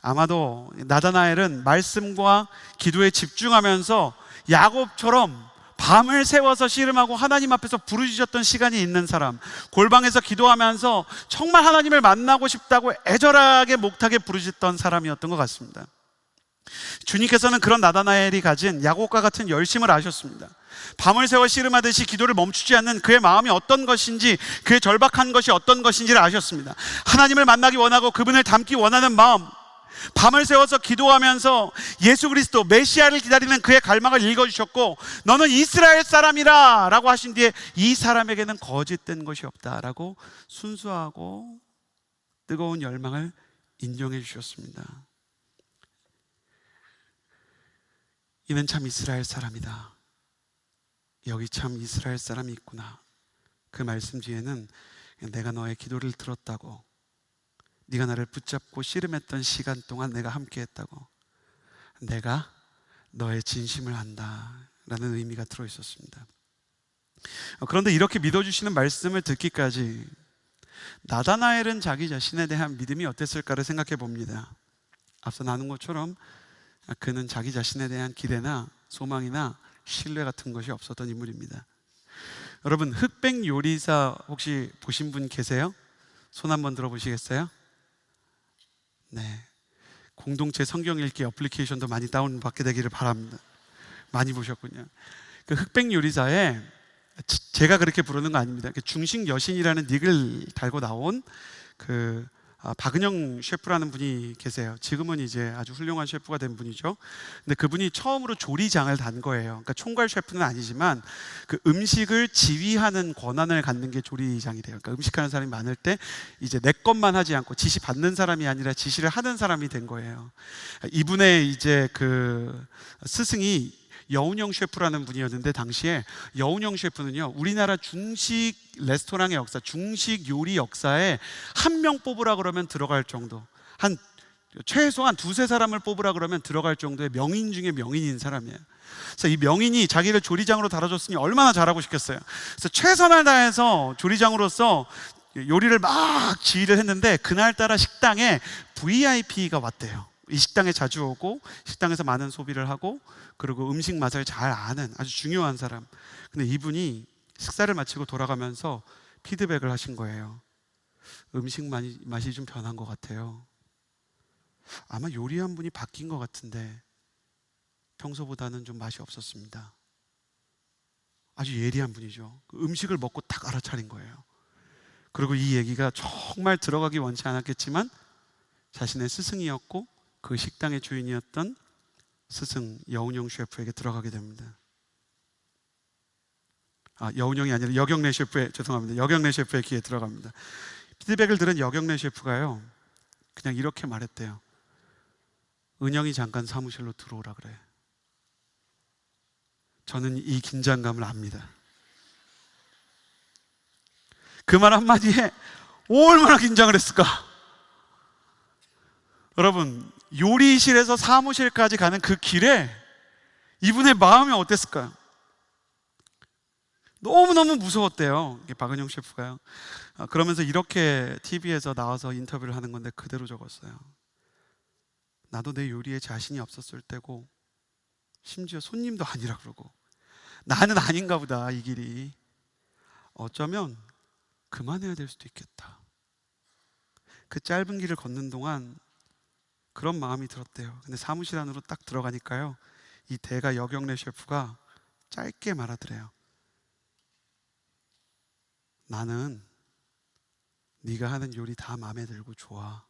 Speaker 1: 아마도 나다나엘은 말씀과 기도에 집중하면서 야곱처럼 밤을 새워서 씨름하고 하나님 앞에서 부르짖었던 시간이 있는 사람, 골방에서 기도하면서 정말 하나님을 만나고 싶다고 애절하게 목탁에 부르짖던 사람이었던 것 같습니다. 주님께서는 그런 나다나엘이 가진 야곱과 같은 열심을 아셨습니다. 밤을 새워 씨름하듯이 기도를 멈추지 않는 그의 마음이 어떤 것인지, 그의 절박한 것이 어떤 것인지를 아셨습니다. 하나님을 만나기 원하고 그분을 닮기 원하는 마음, 밤을 새워서 기도하면서 예수 그리스도 메시아를 기다리는 그의 갈망을 읽어주셨고, 너는 이스라엘 사람이라 라고 하신 뒤에 이 사람에게는 거짓된 것이 없다 라고 순수하고 뜨거운 열망을 인정해 주셨습니다. 이는 참 이스라엘 사람이다. 여기 참 이스라엘 사람이 있구나. 그 말씀 뒤에는 내가 너의 기도를 들었다고, 네가 나를 붙잡고 씨름했던 시간 동안 내가 함께 했다고, 내가 너의 진심을 안다 라는 의미가 들어있었습니다. 그런데 이렇게 믿어주시는 말씀을 듣기까지 나다나엘은 자기 자신에 대한 믿음이 어땠을까를 생각해 봅니다. 앞서 나눈 것처럼 그는 자기 자신에 대한 기대나 소망이나 신뢰 같은 것이 없었던 인물입니다. 여러분, 흑백 요리사 혹시 보신 분 계세요? 손 한번 들어보시겠어요? 네, 공동체 성경 읽기 어플리케이션도 많이 다운받게 되기를 바랍니다. 많이 보셨군요. 그 흑백 요리사에, 제가 그렇게 부르는 거 아닙니다, 중식 여신이라는 닉을 달고 나온 박은영 셰프라는 분이 계세요. 지금은 이제 아주 훌륭한 셰프가 된 분이죠. 근데 그분이 처음으로 조리장을 단 거예요. 그러니까 총괄 셰프는 아니지만 그 음식을 지휘하는 권한을 갖는 게 조리장이래요. 그러니까 음식하는 사람이 많을 때 이제 내 것만 하지 않고 지시 받는 사람이 아니라 지시를 하는 사람이 된 거예요. 이분의 이제 그 스승이 여운형 셰프라는 분이었는데, 당시에 여운형 셰프는요, 우리나라 중식 레스토랑의 역사, 중식 요리 역사에 한 명 뽑으라 그러면 들어갈 정도, 최소한 두세 사람을 뽑으라 그러면 들어갈 정도의 명인 중에 명인인 사람이에요. 그래서 이 명인이 자기를 조리장으로 달아줬으니 얼마나 잘하고 싶겠어요. 그래서 최선을 다해서 조리장으로서 요리를 막 지휘를 했는데, 그날따라 식당에 VIP가 왔대요. 이 식당에 자주 오고 식당에서 많은 소비를 하고 그리고 음식 맛을 잘 아는 아주 중요한 사람. 근데 이분이 식사를 마치고 돌아가면서 피드백을 하신 거예요. 음식 맛이 좀 변한 것 같아요. 아마 요리한 분이 바뀐 것 같은데 평소보다는 좀 맛이 없었습니다. 아주 예리한 분이죠. 음식을 먹고 딱 알아차린 거예요. 그리고 이 얘기가 정말 들어가기 원치 않았겠지만 자신의 스승이었고 그 식당의 주인이었던 스승 여운형 셰프에게 들어가게 됩니다. 여운형이 아니라 여경래 셰프의, 죄송합니다, 여경래 셰프의 귀에 들어갑니다. 피드백을 들은 여경래 셰프가요, 그냥 이렇게 말했대요. 은영이 잠깐 사무실로 들어오라 그래. 저는 이 긴장감을 압니다. 그 말 한마디에 얼마나 긴장을 했을까? 여러분, 요리실에서 사무실까지 가는 그 길에 이분의 마음이 어땠을까요? 너무너무 무서웠대요, 박은영 셰프가요. 그러면서 이렇게 TV에서 나와서 인터뷰를 하는 건데 그대로 적었어요. 나도 내 요리에 자신이 없었을 때고, 심지어 손님도 아니라 그러고, 나는 아닌가 보다, 이 길이. 어쩌면 그만해야 될 수도 있겠다. 그 짧은 길을 걷는 동안 그런 마음이 들었대요. 근데 사무실 안으로 딱 들어가니까요, 이 대가 여경래 셰프가 짧게 말하더래요. 나는 네가 하는 요리 다 마음에 들고 좋아.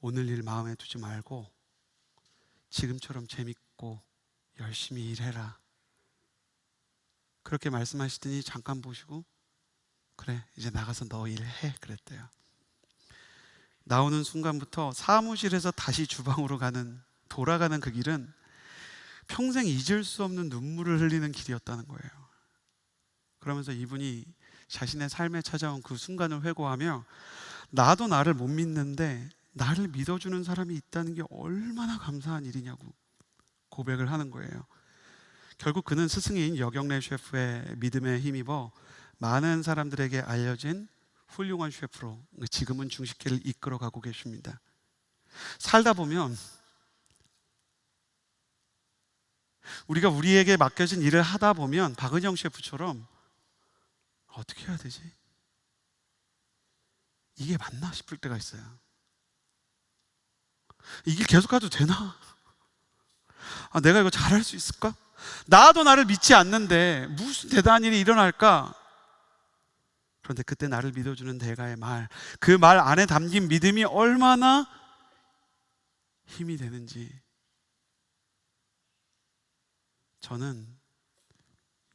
Speaker 1: 오늘 일 마음에 두지 말고 지금처럼 재밌고 열심히 일해라. 그렇게 말씀하시더니 잠깐 보시고 그래, 이제 나가서 너 일해. 그랬대요. 나오는 순간부터 사무실에서 다시 주방으로 돌아가는 그 길은 평생 잊을 수 없는 눈물을 흘리는 길이었다는 거예요. 그러면서 이분이 자신의 삶에 찾아온 그 순간을 회고하며, 나도 나를 못 믿는데 나를 믿어주는 사람이 있다는 게 얼마나 감사한 일이냐고 고백을 하는 거예요. 결국 그는 스승인 여경래 셰프의 믿음에 힘입어 많은 사람들에게 알려진 훌륭한 셰프로 지금은 중식회를 이끌어가고 계십니다. 살다 보면 우리가 우리에게 맡겨진 일을 하다 보면 박은영 셰프처럼 어떻게 해야 되지? 이게 맞나 싶을 때가 있어요. 이 길 계속 가도 되나? 내가 이거 잘할 수 있을까? 나도 나를 믿지 않는데 무슨 대단한 일이 일어날까? 그런데 그때 나를 믿어주는 대가의 말, 그 말 안에 담긴 믿음이 얼마나 힘이 되는지. 저는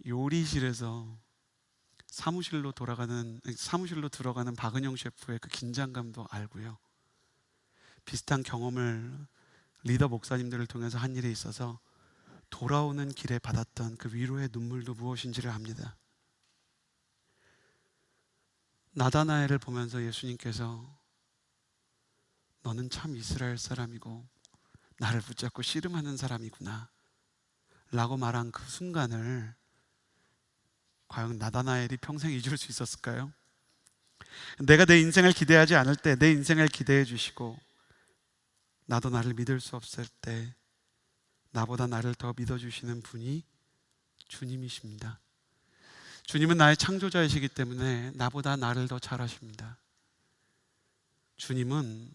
Speaker 1: 요리실에서 사무실로 들어가는 박은영 셰프의 그 긴장감도 알고요. 비슷한 경험을 리더 목사님들을 통해서 한 일에 있어서 돌아오는 길에 받았던 그 위로의 눈물도 무엇인지를 압니다. 나다나엘을 보면서 예수님께서 너는 참 이스라엘 사람이고 나를 붙잡고 씨름하는 사람이구나 라고 말한 그 순간을 과연 나다나엘이 평생 잊을 수 있었을까요? 내가 내 인생을 기대하지 않을 때 내 인생을 기대해 주시고, 나도 나를 믿을 수 없을 때 나보다 나를 더 믿어주시는 분이 주님이십니다. 주님은 나의 창조자이시기 때문에 나보다 나를 더 잘 아십니다. 주님은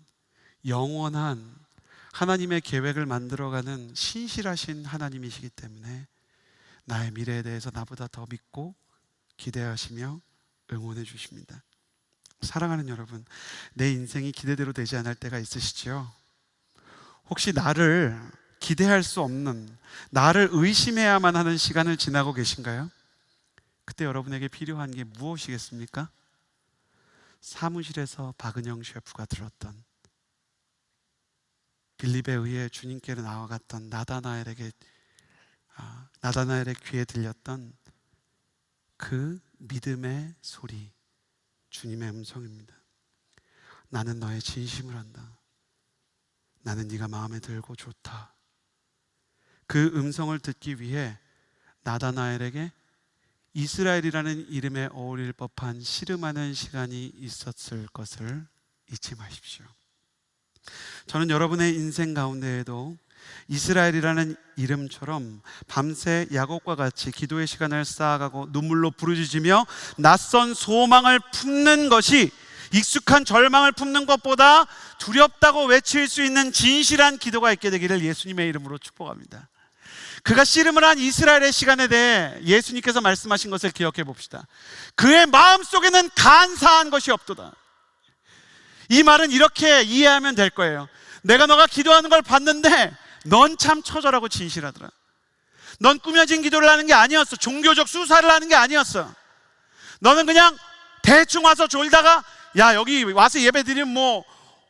Speaker 1: 영원한 하나님의 계획을 만들어가는 신실하신 하나님이시기 때문에 나의 미래에 대해서 나보다 더 믿고 기대하시며 응원해 주십니다. 사랑하는 여러분, 내 인생이 기대대로 되지 않을 때가 있으시죠? 혹시 나를 기대할 수 없는, 나를 의심해야만 하는 시간을 지나고 계신가요? 그때 여러분에게 필요한 게 무엇이겠습니까? 사무실에서 박은영 셰프가 들었던, 빌립에 의해 주님께로 나아갔던 나다나엘의 귀에 들렸던 그 믿음의 소리, 주님의 음성입니다. 나는 너의 진심을 안다. 나는 네가 마음에 들고 좋다. 그 음성을 듣기 위해 나다나엘에게 이스라엘이라는 이름에 어울릴 법한 씨름하는 시간이 있었을 것을 잊지 마십시오. 저는 여러분의 인생 가운데에도 이스라엘이라는 이름처럼 밤새 야곱과 같이 기도의 시간을 쌓아가고 눈물로 부르짖으며 낯선 소망을 품는 것이 익숙한 절망을 품는 것보다 두렵다고 외칠 수 있는 진실한 기도가 있게 되기를 예수님의 이름으로 축복합니다. 그가 씨름을 한 이스라엘의 시간에 대해 예수님께서 말씀하신 것을 기억해 봅시다. 그의 마음속에는 간사한 것이 없도다. 이 말은 이렇게 이해하면 될 거예요. 내가 너가 기도하는 걸 봤는데 넌 참 처절하고 진실하더라. 넌 꾸며진 기도를 하는 게 아니었어. 종교적 수사를 하는 게 아니었어. 너는 그냥 대충 와서 졸다가 야 여기 와서 예배 드리면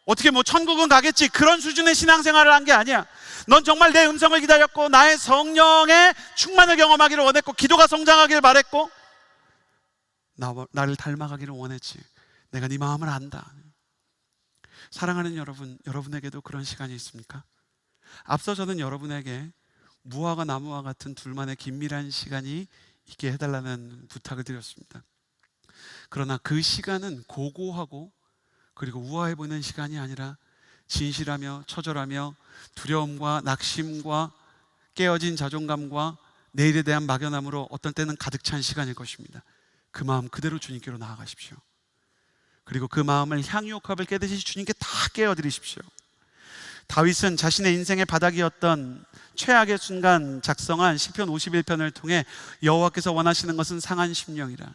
Speaker 1: 어떻게 천국은 가겠지, 그런 수준의 신앙생활을 한 게 아니야. 넌 정말 내 음성을 기다렸고 나의 성령의 충만을 경험하기를 원했고 기도가 성장하기를 바랬고 나를 닮아가기를 원했지. 내가 네 마음을 안다. 사랑하는 여러분, 여러분에게도 그런 시간이 있습니까? 앞서 저는 여러분에게 무화과 나무와 같은 둘만의 긴밀한 시간이 있게 해달라는 부탁을 드렸습니다. 그러나 그 시간은 고고하고 그리고 우아해 보이는 시간이 아니라 진실하며 처절하며 두려움과 낙심과 깨어진 자존감과 내일에 대한 막연함으로 어떤 때는 가득 찬 시간일 것입니다. 그 마음 그대로 주님께로 나아가십시오. 그리고 그 마음을 향유옥합을 깨듯이 주님께 다 깨어드리십시오. 다윗은 자신의 인생의 바닥이었던 최악의 순간 작성한 시편 51편을 통해 여호와께서 원하시는 것은 상한 심령이라.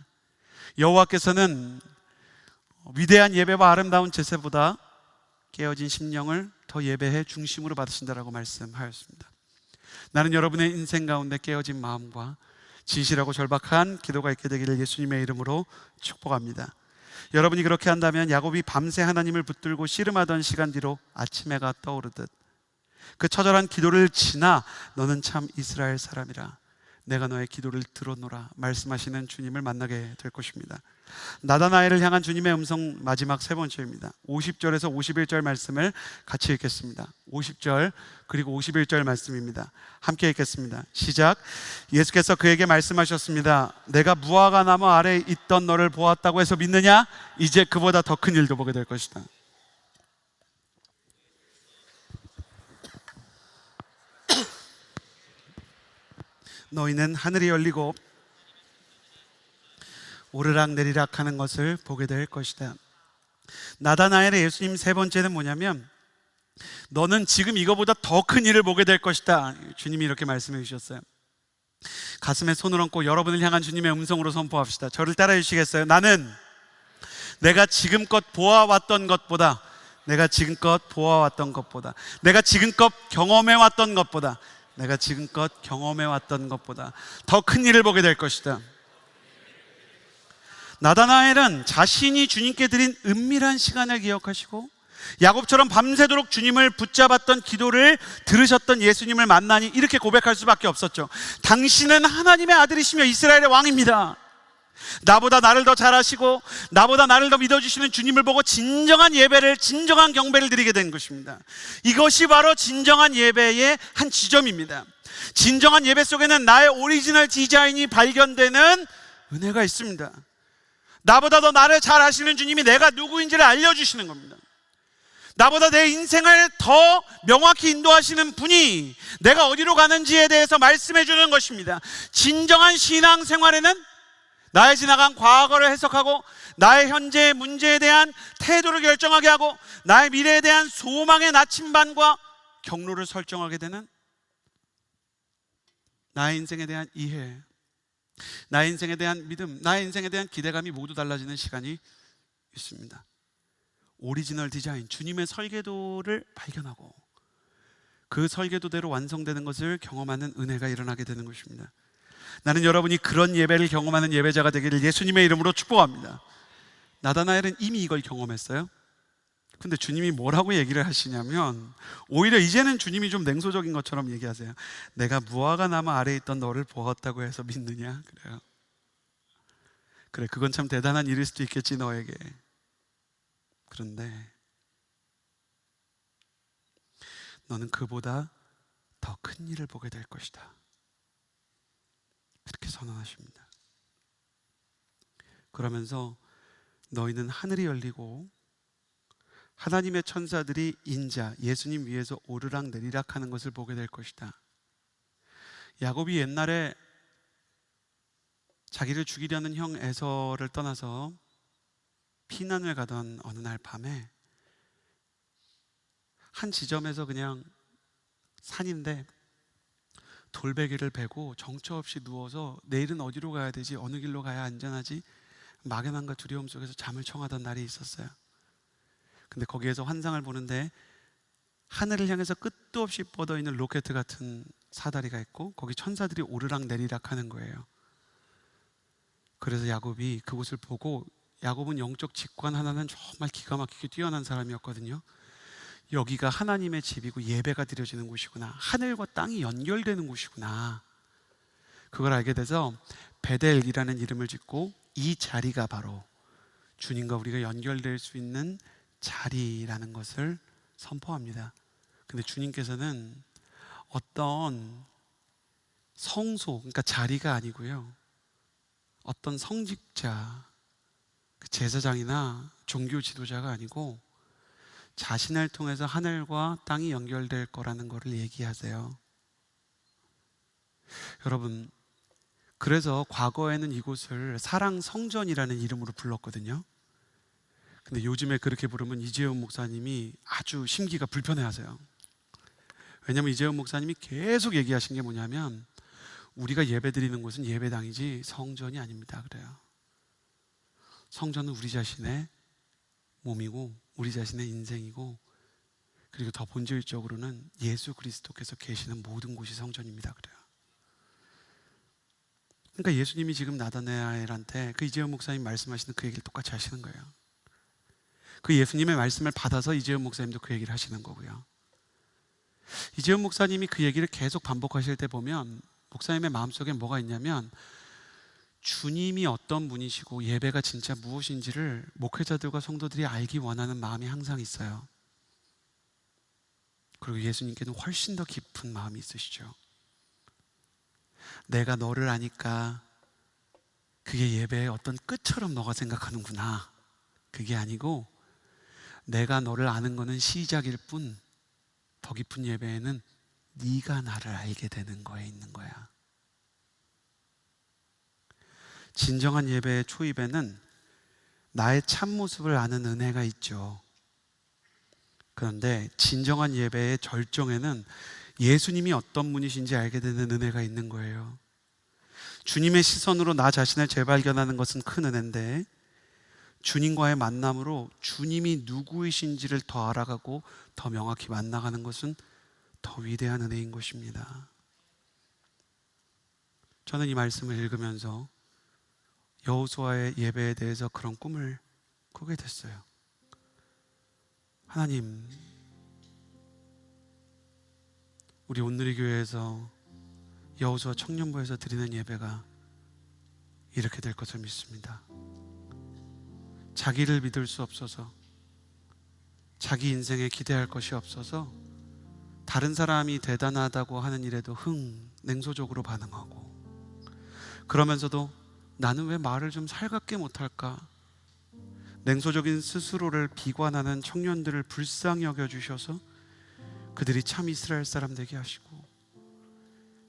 Speaker 1: 여호와께서는 위대한 예배와 아름다운 제사보다 깨어진 심령을 더 예배의 중심으로 받으신다라고 말씀하였습니다. 나는 여러분의 인생 가운데 깨어진 마음과 진실하고 절박한 기도가 있게 되기를 예수님의 이름으로 축복합니다. 여러분이 그렇게 한다면 야곱이 밤새 하나님을 붙들고 씨름하던 시간 뒤로 아침 해가 떠오르듯 그 처절한 기도를 지나 너는 참 이스라엘 사람이라 내가 너의 기도를 들어노라 말씀하시는 주님을 만나게 될 것입니다. 나다나엘을 향한 주님의 음성 마지막 세 번째입니다. 50절에서 51절 말씀을 같이 읽겠습니다. 50절 그리고 51절 말씀입니다. 함께 읽겠습니다. 시작. 예수께서 그에게 말씀하셨습니다. 내가 무화과 나무 아래에 있던 너를 보았다고 해서 믿느냐? 이제 그보다 더 큰 일도 보게 될 것이다. 너희는 하늘이 열리고 오르락 내리락 하는 것을 보게 될 것이다. 나다나엘의 예수님 세 번째는 뭐냐면 너는 지금 이거보다 더 큰 일을 보게 될 것이다. 주님이 이렇게 말씀해 주셨어요. 가슴에 손을 얹고 여러분을 향한 주님의 음성으로 선포합시다. 저를 따라해 주시겠어요? 나는 내가 지금껏 보아왔던 것보다 내가 지금껏 경험해왔던 것보다 더 큰 일을 보게 될 것이다. 나다나엘은 자신이 주님께 드린 은밀한 시간을 기억하시고 야곱처럼 밤새도록 주님을 붙잡았던 기도를 들으셨던 예수님을 만나니 이렇게 고백할 수밖에 없었죠. 당신은 하나님의 아들이시며 이스라엘의 왕입니다. 나보다 나를 더 잘 아시고 나보다 나를 더 믿어주시는 주님을 보고 진정한 경배를 드리게 된 것입니다. 이것이 바로 진정한 예배의 한 지점입니다. 진정한 예배 속에는 나의 오리지널 디자인이 발견되는 은혜가 있습니다. 나보다 더 나를 잘 아시는 주님이 내가 누구인지를 알려주시는 겁니다. 나보다 내 인생을 더 명확히 인도하시는 분이 내가 어디로 가는지에 대해서 말씀해 주는 것입니다. 진정한 신앙생활에는 나의 지나간 과거를 해석하고 나의 현재의 문제에 대한 태도를 결정하게 하고 나의 미래에 대한 소망의 나침반과 경로를 설정하게 되는 나의 인생에 대한 이해, 나의 인생에 대한 믿음, 나의 인생에 대한 기대감이 모두 달라지는 시간이 있습니다. 오리지널 디자인, 주님의 설계도를 발견하고 그 설계도대로 완성되는 것을 경험하는 은혜가 일어나게 되는 것입니다. 나는 여러분이 그런 예배를 경험하는 예배자가 되기를 예수님의 이름으로 축복합니다. 나다나엘은 이미 이걸 경험했어요. 근데 주님이 뭐라고 얘기를 하시냐면 오히려 이제는 주님이 좀 냉소적인 것처럼 얘기하세요. 내가 무화과 나무 아래에 있던 너를 보았다고 해서 믿느냐? 그래요. 그래, 그건 참 대단한 일일 수도 있겠지 너에게. 그런데 너는 그보다 더 큰 일을 보게 될 것이다. 그렇게 선언하십니다. 그러면서 너희는 하늘이 열리고 하나님의 천사들이 인자 예수님 위에서 오르락 내리락 하는 것을 보게 될 것이다. 야곱이 옛날에 자기를 죽이려는 형 에서를 떠나서 피난을 가던 어느 날 밤에 한 지점에서 그냥 산인데 돌베개를 베고 정처 없이 누워서 내일은 어디로 가야 되지, 어느 길로 가야 안전하지, 막연함과 두려움 속에서 잠을 청하던 날이 있었어요. 근데 거기에서 환상을 보는데 하늘을 향해서 끝도 없이 뻗어있는 로켓 같은 사다리가 있고 거기 천사들이 오르락 내리락 하는 거예요. 그래서 야곱이 그곳을 보고, 야곱은 영적 직관 하나는 정말 기가 막히게 뛰어난 사람이었거든요. 여기가 하나님의 집이고 예배가 드려지는 곳이구나, 하늘과 땅이 연결되는 곳이구나, 그걸 알게 돼서 베델이라는 이름을 짓고 이 자리가 바로 주님과 우리가 연결될 수 있는 자리라는 것을 선포합니다. 근데 주님께서는 어떤 성소, 그러니까 자리가 아니고요, 어떤 성직자, 제사장이나 종교 지도자가 아니고 자신을 통해서 하늘과 땅이 연결될 거라는 것을 얘기하세요. 여러분, 그래서 과거에는 이곳을 사랑성전이라는 이름으로 불렀거든요. 근데 요즘에 그렇게 부르면 이재훈 목사님이 아주 심기가 불편해하세요. 왜냐하면 이재훈 목사님이 계속 얘기하신 게 뭐냐면 우리가 예배드리는 곳은 예배당이지 성전이 아닙니다 그래요. 성전은 우리 자신의 몸이고 우리 자신의 인생이고, 그리고 더 본질적으로는 예수 그리스도께서 계시는 모든 곳이 성전입니다 그래요. 그러니까 예수님이 지금 나다나엘한테 그 이재현 목사님 말씀하시는 그 얘기를 똑같이 하시는 거예요. 그 예수님의 말씀을 받아서 이재현 목사님도 그 얘기를 하시는 거고요. 이재현 목사님이 그 얘기를 계속 반복하실 때 보면 목사님의 마음속에 뭐가 있냐면 주님이 어떤 분이시고 예배가 진짜 무엇인지를 목회자들과 성도들이 알기 원하는 마음이 항상 있어요. 그리고 예수님께는 훨씬 더 깊은 마음이 있으시죠. 내가 너를 아니까 그게 예배의 어떤 끝처럼 너가 생각하는구나. 그게 아니고 내가 너를 아는 거는 시작일 뿐 더 깊은 예배에는 네가 나를 알게 되는 거에 있는 거야. 진정한 예배의 초입에는 나의 참모습을 아는 은혜가 있죠. 그런데 진정한 예배의 절정에는 예수님이 어떤 분이신지 알게 되는 은혜가 있는 거예요. 주님의 시선으로 나 자신을 재발견하는 것은 큰 은혜인데 주님과의 만남으로 주님이 누구이신지를 더 알아가고 더 명확히 만나가는 것은 더 위대한 은혜인 것입니다. 저는 이 말씀을 읽으면서 여호수아의 예배에 대해서 그런 꿈을 꾸게 됐어요. 하나님, 우리 온누리 교회에서 여호수아 청년부에서 드리는 예배가 이렇게 될 것을 믿습니다. 자기를 믿을 수 없어서, 자기 인생에 기대할 것이 없어서 다른 사람이 대단하다고 하는 일에도 냉소적으로 반응하고, 그러면서도 나는 왜 말을 좀 살갑게 못할까? 냉소적인 스스로를 비관하는 청년들을 불쌍히 여겨주셔서 그들이 참 이스라엘 사람 되게 하시고,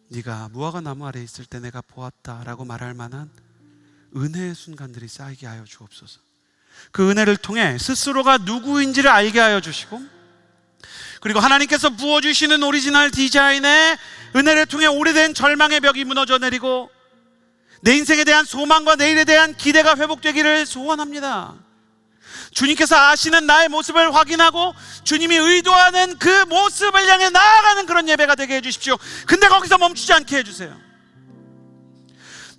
Speaker 1: 네가 무화과 나무 아래 있을 때 내가 보았다라고 말할 만한 은혜의 순간들이 쌓이게 하여 주옵소서. 그 은혜를 통해 스스로가 누구인지를 알게 하여 주시고, 그리고 하나님께서 부어주시는 오리지널 디자인의 은혜를 통해 오래된 절망의 벽이 무너져 내리고 내 인생에 대한 소망과 내일에 대한 기대가 회복되기를 소원합니다. 주님께서 아시는 나의 모습을 확인하고 주님이 의도하는 그 모습을 향해 나아가는 그런 예배가 되게 해주십시오. 근데 거기서 멈추지 않게 해주세요.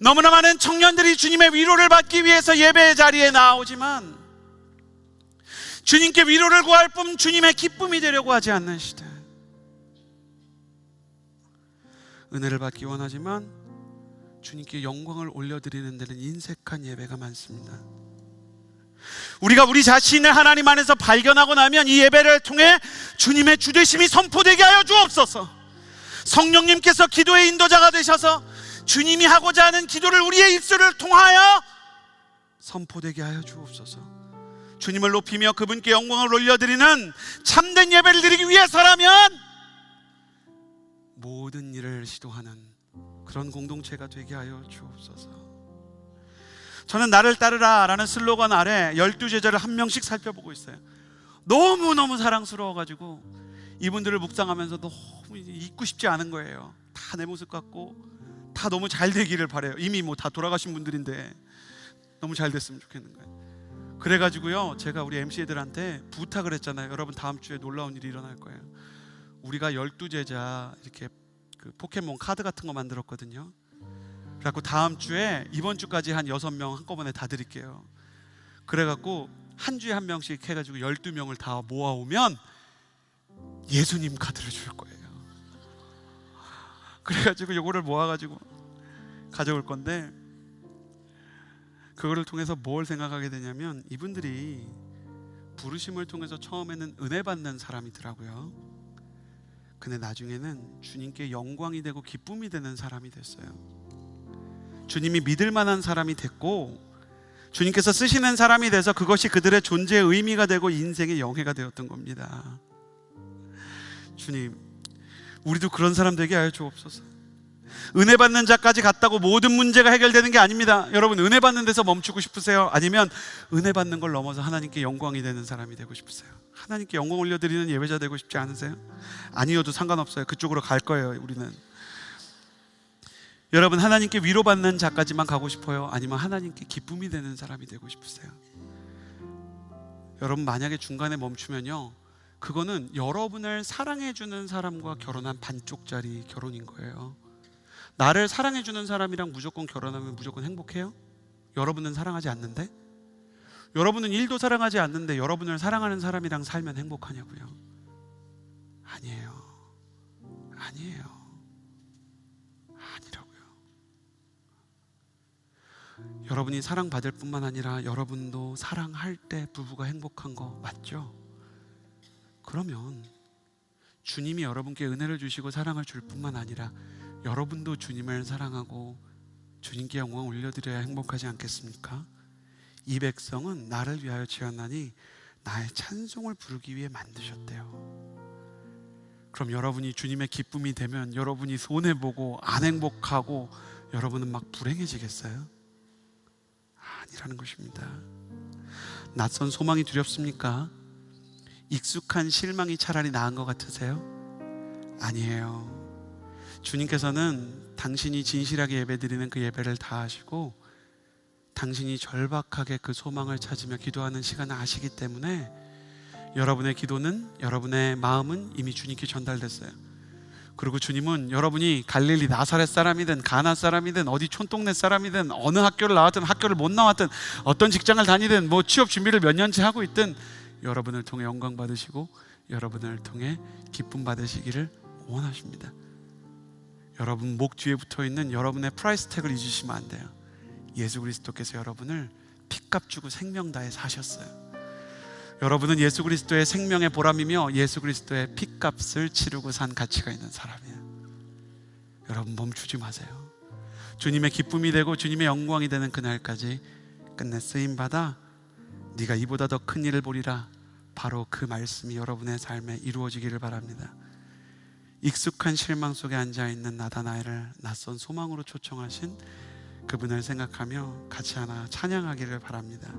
Speaker 1: 너무나 많은 청년들이 주님의 위로를 받기 위해서 예배의 자리에 나오지만 주님께 위로를 구할 뿐 주님의 기쁨이 되려고 하지 않는 시대. 은혜를 받기 원하지만 주님께 영광을 올려드리는 데는 인색한 예배가 많습니다. 우리가 우리 자신을 하나님 안에서 발견하고 나면 이 예배를 통해 주님의 주되심이 선포되게 하여 주옵소서. 성령님께서 기도의 인도자가 되셔서 주님이 하고자 하는 기도를 우리의 입술을 통하여 선포되게 하여 주옵소서. 주님을 높이며 그분께 영광을 올려드리는 참된 예배를 드리기 위해서라면 모든 일을 시도하는 그런 공동체가 되게 하여 주옵소서. 저는 나를 따르라 라는 슬로건 아래 12제자를 한 명씩 살펴보고 있어요. 너무너무 사랑스러워가지고 이분들을 묵상하면서 너무 잊고 싶지 않은 거예요. 다 내 모습 같고 다 너무 잘 되기를 바라요. 이미 뭐 다 돌아가신 분들인데 너무 잘 됐으면 좋겠는 거예요. 그래가지고요, 제가 우리 MC들한테 부탁을 했잖아요. 여러분 다음 주에 놀라운 일이 일어날 거예요. 우리가 12제자 이렇게 그 포켓몬 카드 같은 거 만들었거든요. 그래갖고 다음 주에 이번 주까지 한 6명 한꺼번에 다 드릴게요. 그래갖고 한 주에 한 명씩 해가지고 12명을 다 모아오면 예수님 카드를 줄 거예요. 그래가지고 요거를 모아가지고 가져올 건데, 그거를 통해서 뭘 생각하게 되냐면 이분들이 부르심을 통해서 처음에는 은혜 받는 사람이더라고요. 근데 나중에는 주님께 영광이 되고 기쁨이 되는 사람이 됐어요. 주님이 믿을 만한 사람이 됐고 주님께서 쓰시는 사람이 돼서 그것이 그들의 존재의 의미가 되고 인생의 영예가 되었던 겁니다. 주님, 우리도 그런 사람 되게 하여 주옵소서. 은혜 받는 자까지 갔다고 모든 문제가 해결되는 게 아닙니다. 여러분, 은혜 받는 데서 멈추고 싶으세요? 아니면 은혜 받는 걸 넘어서 하나님께 영광이 되는 사람이 되고 싶으세요? 하나님께 영광 올려드리는 예배자 되고 싶지 않으세요? 아니어도 상관없어요. 그쪽으로 갈 거예요. 우리는. 여러분, 하나님께 위로받는 자까지만 가고 싶어요? 아니면 하나님께 기쁨이 되는 사람이 되고 싶으세요? 여러분, 만약에 중간에 멈추면요, 그거는 여러분을 사랑해주는 사람과 결혼한 반쪽짜리 결혼인 거예요. 나를 사랑해주는 사람이랑 무조건 결혼하면 무조건 행복해요? 여러분은 사랑하지 않는데? 여러분은 일도 사랑하지 않는데 여러분을 사랑하는 사람이랑 살면 행복하냐고요? 아니에요. 아니에요. 아니라고요. 여러분이 사랑받을 뿐만 아니라 여러분도 사랑할 때 부부가 행복한 거 맞죠? 그러면 주님이 여러분께 은혜를 주시고 사랑을 줄 뿐만 아니라 여러분도 주님을 사랑하고 주님께 영광 올려드려야 행복하지 않겠습니까? 이 백성은 나를 위하여 지었나니 나의 찬송을 부르기 위해 만드셨대요. 그럼 여러분이 주님의 기쁨이 되면 여러분이 손해보고 안 행복하고 여러분은 막 불행해지겠어요? 아니라는 것입니다. 낯선 소망이 두렵습니까? 익숙한 실망이 차라리 나은 것 같으세요? 아니에요. 주님께서는 당신이 진실하게 예배드리는 그 예배를 다 하시고 당신이 절박하게 그 소망을 찾으며 기도하는 시간을 아시기 때문에 여러분의 기도는, 여러분의 마음은 이미 주님께 전달됐어요. 그리고 주님은 여러분이 갈릴리 나사렛 사람이든 가나 사람이든 어디 촌동네 사람이든 어느 학교를 나왔든 학교를 못 나왔든 어떤 직장을 다니든 뭐 취업 준비를 몇 년째 하고 있든 여러분을 통해 영광 받으시고 여러분을 통해 기쁨 받으시기를 원하십니다. 여러분 목 뒤에 붙어있는 여러분의 프라이스 태그를 잊으시면 안 돼요. 예수 그리스도께서 여러분을 핏값 주고 생명 다해 사셨어요. 여러분은 예수 그리스도의 생명의 보람이며 예수 그리스도의 핏값을 치르고 산 가치가 있는 사람이에요. 여러분 멈추지 마세요. 주님의 기쁨이 되고 주님의 영광이 되는 그날까지 끝내 쓰임받아 네가 이보다 더 큰 일을 보리라, 바로 그 말씀이 여러분의 삶에 이루어지기를 바랍니다. 익숙한 실망 속에 앉아있는 나다 나를 낯선 소망으로 초청하신 그분을 생각하며 같이 하나 찬양하기를 바랍니다.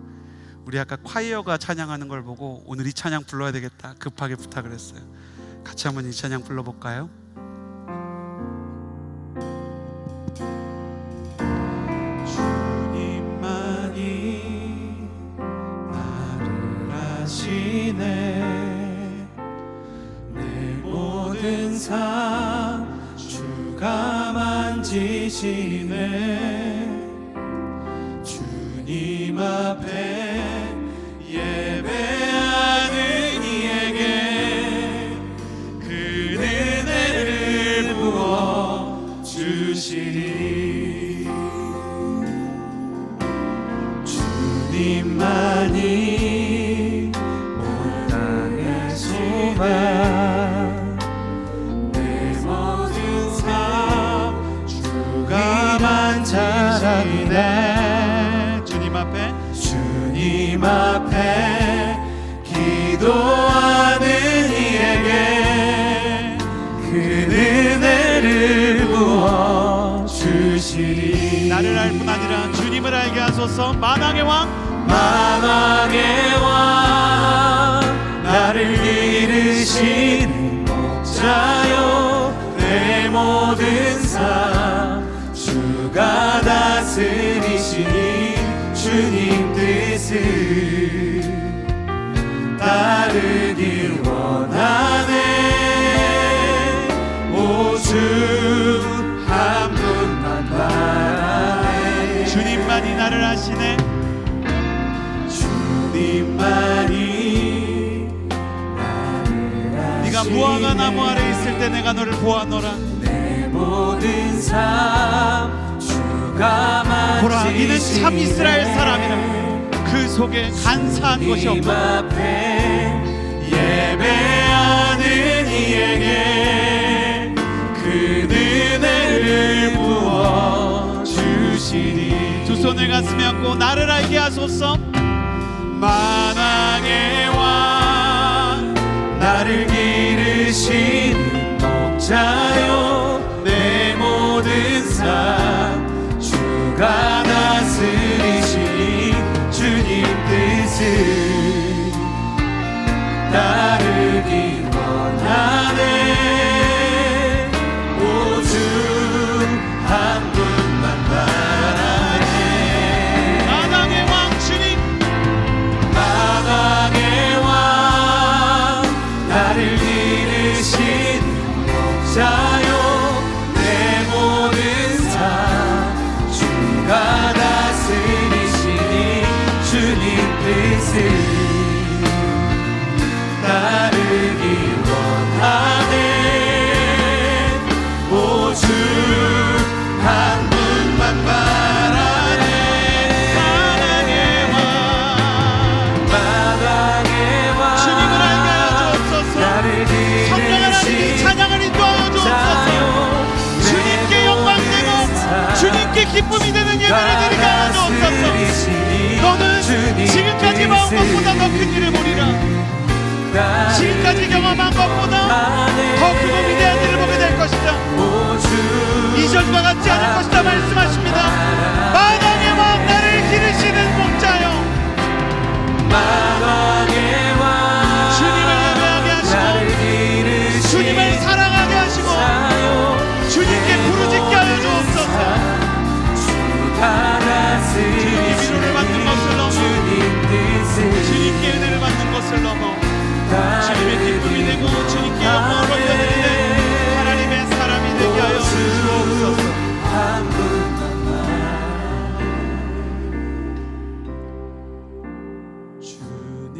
Speaker 1: 우리 아까 콰이어가 찬양하는 걸 보고 오늘 이 찬양 불러야 되겠다 급하게 부탁을 했어요. 같이 한번 이 찬양 불러볼까요? 주님만이 나를 아시네. 내 모든 삶 주가 만지시네. 주님 앞에 예배하는 이에게 그 은혜를 부어 주시리. 주님만이 온 땅의 소망, 내 모든 삶 주가 만지시네. 주님 앞에 기도하는 이에게 그 은혜를 부어 주시리. 나를 알 뿐 아니라 주님을 알게 하소서. 만왕의 왕, 만왕의 왕, 나를 이르시는 목자요. 내 모든 삶 주가 다스리시니 주님 뜻을 따르길 원하네. 오주 한 분만 바라네. 주님만이 나를 아시네. 주님만이 나를 아시네. 네가 무화과 나무 아래 있을 때 내가 너를 보아노라. 내 모든 삶 보라, 이는 참 이스라엘 사람이라. 그 속에 간사한 것이 없다. 예배하는 이에게 그 은혜를 부어 주시리. 두 손을 가슴에 얹고 나를 알게 하소서. 만왕의 왕, 나를 기르시는 목자요. 내 모든 삶 주가 다스리시니 주님 뜻을 따르기 원하네. 오주 한 분만 바라네. 만왕의 왕 주님, 만왕의 왕, 나를 기르신 목자요. 내 모든
Speaker 2: 따르기 원하네. 오주 한 분만 바라네. 마당에 와
Speaker 1: 주님을 알게 하여 주옵소서. 성령 하나님 찬양을 인도하여 주옵소서. 주님께 영광 되고 주님께 기쁨이 되는 예배를 드리게 하여 주옵소서. 너는 지금까지 마음 것보다 더 큰 일을 보리라. 지금까지 경험한 것보다 더 크고 위대한 일을 보게 될 것이다. 이전과 같지 않을 것이다 말씀하십니다. 마당의 왕 나를 기르시는 목자여, 주님을 예배하게 하시고 주님을 사랑하게 하시고 주님께 부르짖게 하여 주옵소서. 주님께 위로를 받는 것을 넘어 주님께 은혜를 받는 것을 넘어 주님의 기쁨이 되고 주님께 영광을 올려드리는 하나님의 사람이 되게 하여 주옵소서.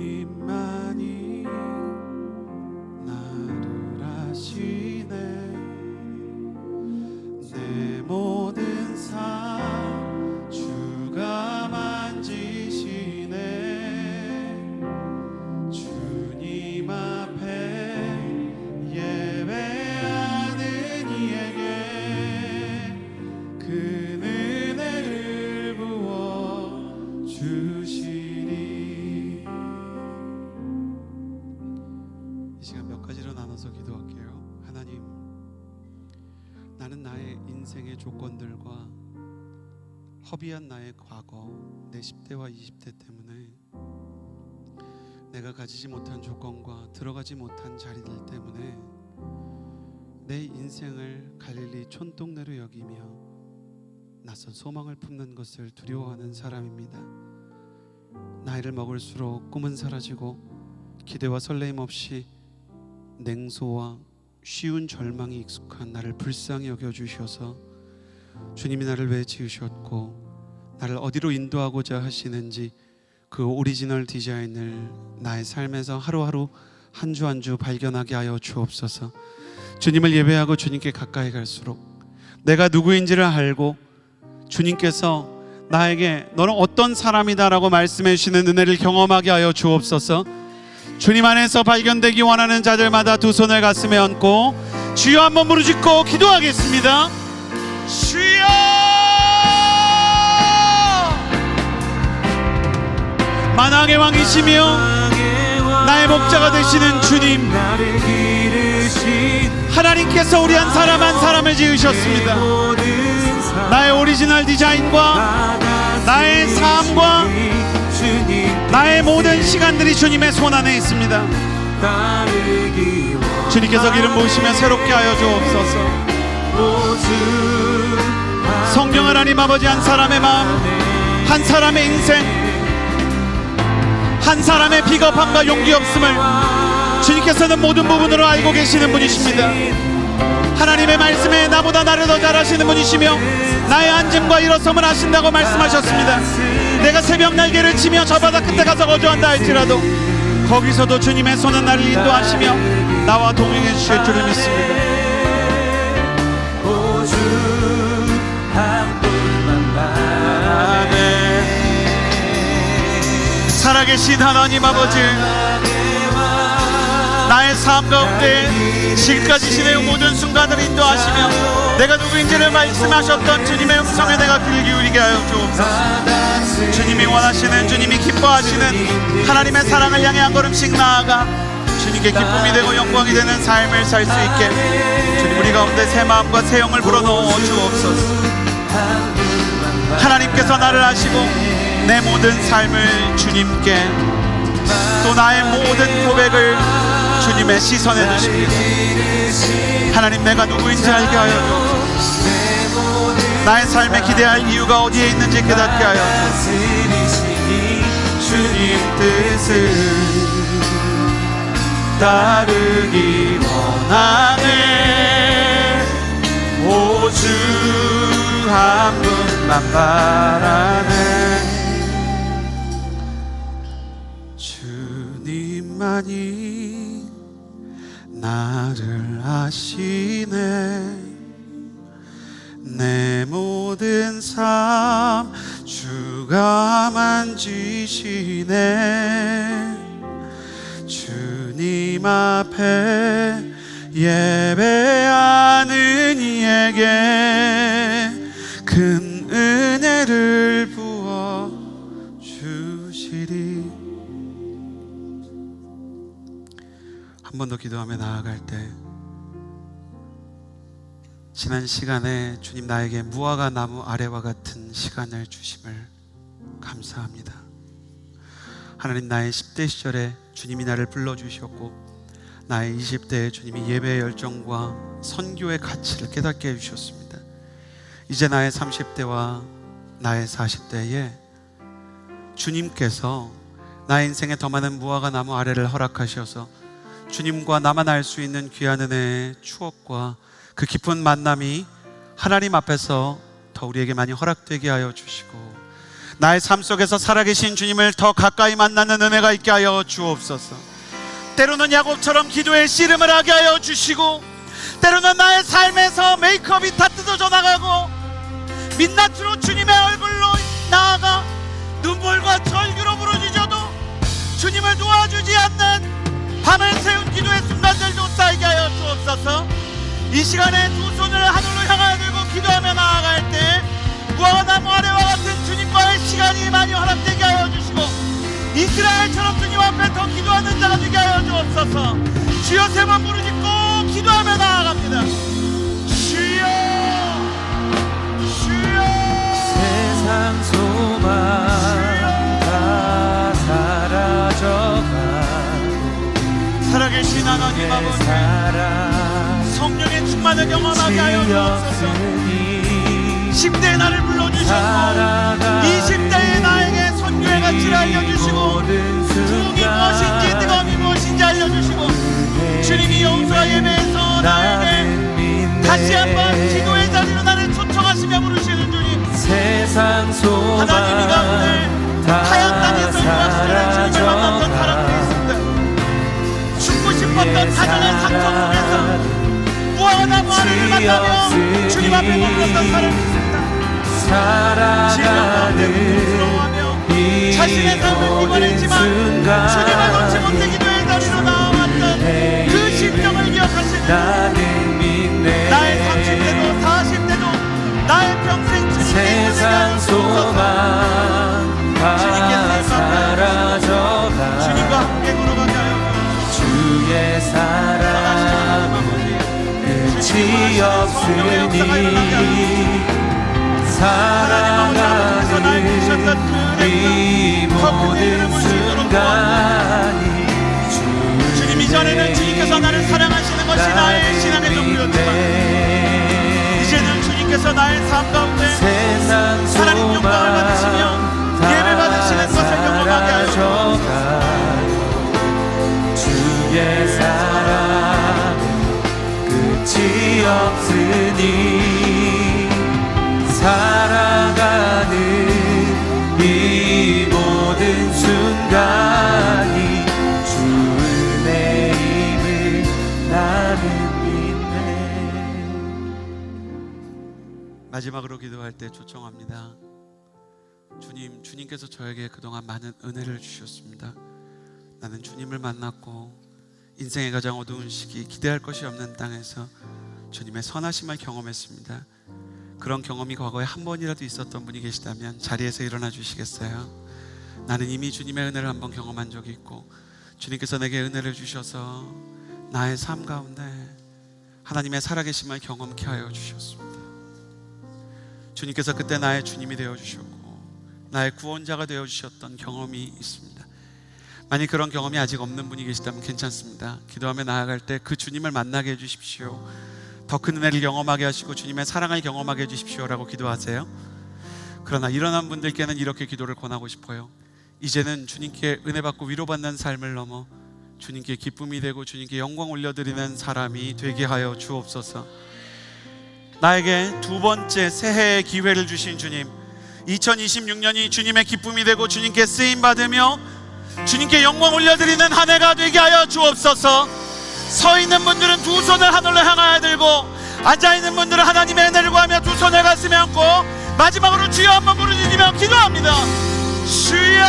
Speaker 1: 주님만이 나를 아시네. 내 모든 삶 주가 만지시네. 주님 앞에 예배하는 이에게 그 은혜를 부어 주시니. 이 시간 몇 가지로 나눠서 기도할게요. 하나님, 나는 나의 인생의 조건들과 허비한 나의 과거, 내 10대와 20대 때문에 내가 가지지 못한 조건과 들어가지 못한 자리들 때문에 내 인생을 갈릴리 촌동네로 여기며 낯선 소망을 품는 것을 두려워하는 사람입니다. 나이를 먹을수록 꿈은 사라지고 기대와 설레임 없이 냉소와 쉬운 절망이 익숙한 나를 불쌍히 여겨주셔서 주님이 나를 왜 지으셨고 나를 어디로 인도하고자 하시는지 그 오리지널 디자인을 나의 삶에서 하루하루 한 주 한 주 발견하게 하여 주옵소서. 주님을 예배하고 주님께 가까이 갈수록 내가 누구인지를 알고 주님께서 나에게 너는 어떤 사람이다라고 말씀해 주시는 은혜를 경험하게 하여 주옵소서. 주님 안에서 발견되기 원하는 자들마다 두 손을 가슴에 얹고 주여 한번 부르짖고 기도하겠습니다. 주여, 만왕의 왕이시며 나의 목자가 되시는 주님, 하나님께서 우리 한 사람 한 사람을 지으셨습니다. 나의 오리지널 디자인과 나의 삶과 나의 모든 시간들이 주님의 손 안에 있습니다. 주님께서 기름 부으시며 새롭게 하여 주옵소서. 성령 하나님 아버지, 한 사람의 마음, 한 사람의 인생, 한 사람의 비겁함과 용기 없음을 주님께서는 모든 부분으로 알고 계시는 분이십니다. 하나님의 말씀에 나보다 나를 더 잘 아시는 분이시며 나의 앉음과 일어섬을 아신다고 말씀하셨습니다. 내가 새벽 날개를 치며 저 바다 끝에 가서 거주한다 할지라도 거기서도 주님의 손은 나를 인도하시며 나와 동행해 주실 줄을 믿습니다. 살아계신 하나님 아버지, 나의 삶 가운데 지금까지 지내온 모든 순간을 인도하시며 내가 누구인지를 말씀하셨던 주님의 음성에 내가 귀를 기울이게 하여 주옵소서. 주님이 원하시는, 주님이 기뻐하시는 하나님의 사랑을 향해 한 걸음씩 나아가 주님께 기쁨이 되고 영광이 되는 삶을 살 수 있게 주님 우리 가운데 새 마음과 새 영을 불어넣어 주옵소서. 하나님께서 나를 아시고 내 모든 삶을 주님께, 또 나의 모든 고백을 주님의 시선에 두십니다. 하나님, 내가 누구인지 알게 하여 주옵소서. 나의 삶에 기대할 이유가 어디에 있는지 깨닫게 하여 주옵소서. 주님 뜻을 따르기 원하네. 오주 한 분만 바라네. 많이 나를 아시네. 내 모든 삶 주가 만지시네. 주님 앞에 예배하는 이에게 큰 은혜를 부어 주시리. 한 번 더 기도하며 나아갈 때 지난 시간에 주님 나에게 무화과 나무 아래와 같은 시간을 주심을 감사합니다. 하나님, 나의 10대 시절에 주님이 나를 불러주셨고 나의 20대에 주님이 예배의 열정과 선교의 가치를 깨닫게 해주셨습니다. 이제 나의 30대와 나의 40대에 주님께서 나의 인생에 더 많은 무화과 나무 아래를 허락하셔서 주님과 나만 알 수 있는 귀한 은혜의 추억과 그 깊은 만남이 하나님 앞에서 더 우리에게 많이 허락되게 하여 주시고 나의 삶 속에서 살아계신 주님을 더 가까이 만나는 은혜가 있게 하여 주옵소서. 때로는 야곱처럼 기도의 씨름을 하게 하여 주시고 때로는 나의 삶에서 메이크업이 다 뜯어져 나가고 민낯으로 주님의 얼굴로 나아가 눈물과 절규로 부르짖어도 주님을 도와주지 않는 밤을 새운 기도의 순간들도 쌓이게 하여 주옵소서. 이 시간에 두 손을 하늘로 향하여 들고 기도하며 나아갈 때 무화과 나무 아래와 같은 주님과의 시간이 많이 허락되게 하여 주시고 이스라엘처럼 주님 앞에 더 기도하는 자가 되게 하여 주옵소서. 주여, 세 번 부르짖고 기도하며 나아갑니다. 주여, 주여.
Speaker 2: 세상 소망 다 사라져가고
Speaker 1: 살아계신 하나님 아버지, 성령의 충만을 경험하게 하여 주옵소서. 10대의 나를 불러주셨고 20대의 나에게 선교의 가치를 알려주시고 부흥이 무엇인지 뜨거움이 무엇인지 알려주시고 주님이 영수와 예배에서 나에게 다시 한번 기도의 자리로 나를 초청하시며 부르시는 주님,
Speaker 2: 세상 소망
Speaker 1: 하나님이 가운데 하얀 땅에서 유학시절에 주님을 만났던 사람들이 있습니다. 죽고 싶었던 가정의 상처 속에서 무화과 나무 아래를 만나며 주님 앞에 머물렀던 사람이 있습니다.
Speaker 2: 살아가는
Speaker 1: 이 자신의 삶을 이번했지만 주님을 놓지 못해 기도의 자리로 나왔던 그 심정을 기억하시는 나의 30대도 40대도 나의 평생 주님께
Speaker 2: 세상 소망 다 사라져가
Speaker 1: 주님과 함께 걸어가게 하여
Speaker 2: 주의 사랑은 끝이 없으니 살아가는 이 모든 순간이
Speaker 1: 주님, 이전에는 주님께서 나를 사랑하시는 것이 나의 신앙의 전부였지만 이제는 주님께서 나의 삶 가운데 하나님 영광을 받으시며 예배 받으시는 것을 경험하게 하여
Speaker 2: 주의 사랑은 끝이 없으니 살아가는 이 모든 순간이 주 은혜임을 나는 믿네.
Speaker 1: 마지막으로 기도할 때 초청합니다. 주님께서 저에게 그동안 많은 은혜를 주셨습니다. 나는 주님을 만났고 인생의 가장 어두운 시기, 기대할 것이 없는 땅에서 주님의 선하심을 경험했습니다. 그런 경험이 과거에 한 번이라도 있었던 분이 계시다면 자리에서 일어나 주시겠어요? 나는 이미 주님의 은혜를 한번 경험한 적이 있고 주님께서 내게 은혜를 주셔서 나의 삶 가운데 하나님의 살아계심을 경험케 하여 주셨습니다. 주님께서 그때 나의 주님이 되어주셨고 나의 구원자가 되어주셨던 경험이 있습니다. 만약 그런 경험이 아직 없는 분이 계시다면 괜찮습니다. 기도하며 나아갈 때 그 주님을 만나게 해주십시오. 더 큰 은혜를 경험하게 하시고 주님의 사랑을 경험하게 해주십시오라고 기도하세요. 그러나 일어난 분들께는 이렇게 기도를 권하고 싶어요. 이제는 주님께 은혜 받고 위로받는 삶을 넘어 주님께 기쁨이 되고 주님께 영광 올려드리는 사람이 되게 하여 주옵소서. 나에게 두 번째 새해의 기회를 주신 주님, 2026년이 주님의 기쁨이 되고 주님께 쓰임받으며 주님께 영광 올려드리는 한 해가 되게 하여 주옵소서. 서 있는 분들은 두 손을 하늘로 향하여 들고, 앉아 있는 분들은 하나님의 은혜를 구하며 두 손을 가슴에 얹고 마지막으로 주여 한번 부르짖으며 기도합니다. 주여!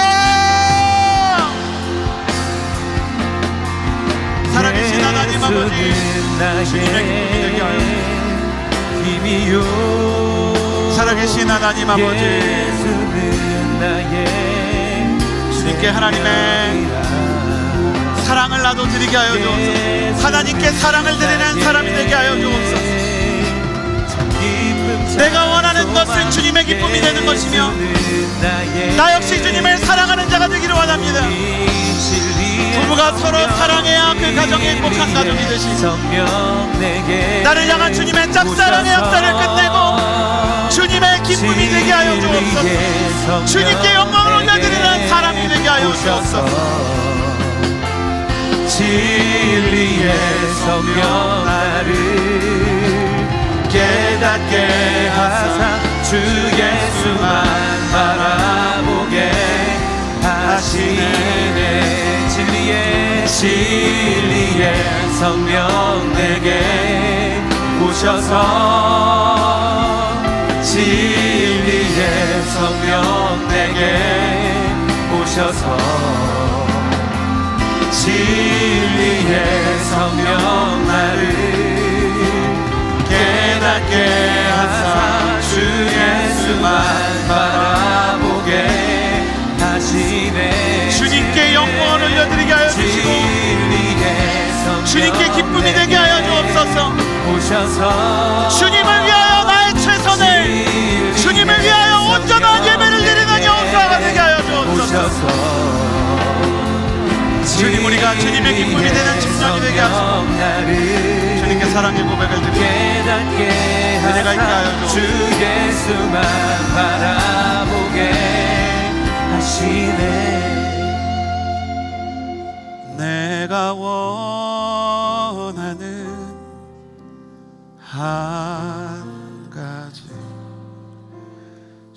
Speaker 1: 살아계신 하나님 아버지, 주님의 기쁨이 되게 하여 살아계신 하나님 아버지, 주님께 하나님의 사랑을 나도 드리게 하여 주옵소서. 하나님께 사랑을 드리는 사람이 되게 하여 주옵소서. 내가 원하는 것은 주님의 기쁨이 되는 것이며, 나 역시 주님을 사랑하는 자가 되기를 원합니다. 부부가 서로 사랑해야 그 가정이 행복한 가정이 되시고, 나를 향한 주님의 짝사랑의 역사를 끝내고 주님의 기쁨이 되게 하여 주옵소서. 주님께 영광을 올려드리는 사람이 되게 하여 주옵소서.
Speaker 2: 진리의 성령 나를 깨닫게 하사 주 예수만 바라보게 하시네. 진리의 성령 내게 오셔서, 진리의 성령 내게 오셔서, 진리의 성령 나를 깨닫게 하사 주 예수만 바라보게 하시네.
Speaker 1: 주님께 영광을 올려드리게 하여 주시고, 주님께 기쁨이 되게 하여 주옵소서.
Speaker 2: 오셔서
Speaker 1: 주님을 위하여 나의 최선을, 주님을 위하여 온전한 예배를 드리는 영사가 되게 하여 주옵소서. 주님, 우리가 주님의 기쁨이 되는 청년이 되게 하시고, 주님께 사랑의 고백을 드리고 은혜가 있게 하여
Speaker 2: 주
Speaker 1: 주옵소서.
Speaker 2: 예수만 바라보게 하시네.
Speaker 1: 내가 원하는 한 가지,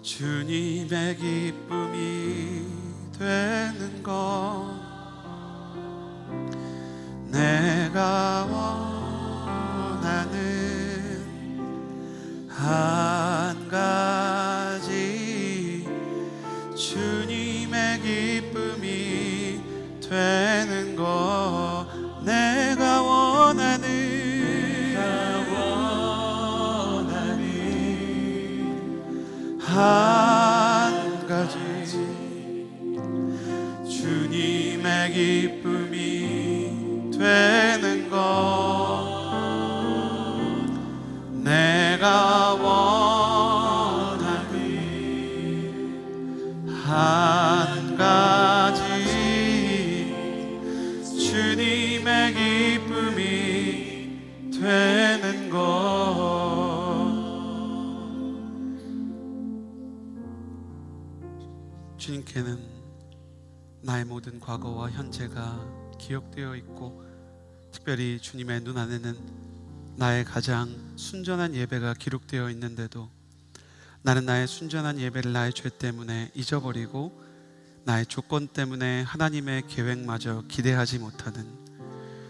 Speaker 1: 주님의 기쁨이 되는 것. 내가 원하는 한 가지, 주님의 기쁨이 되는 것. 내가 원하는 한 가지, 주님의 기쁨이 되는 것. 내가 원하는 한 가지, 주님의 기쁨이 되는 것. 주님께는 나의 모든 과거와 현재가 기억되어 있고, 특별히 주님의 눈 안에는 나의 가장 순전한 예배가 기록되어 있는데도 나는 나의 순전한 예배를 나의 죄 때문에 잊어버리고 나의 조건 때문에 하나님의 계획마저 기대하지 못하는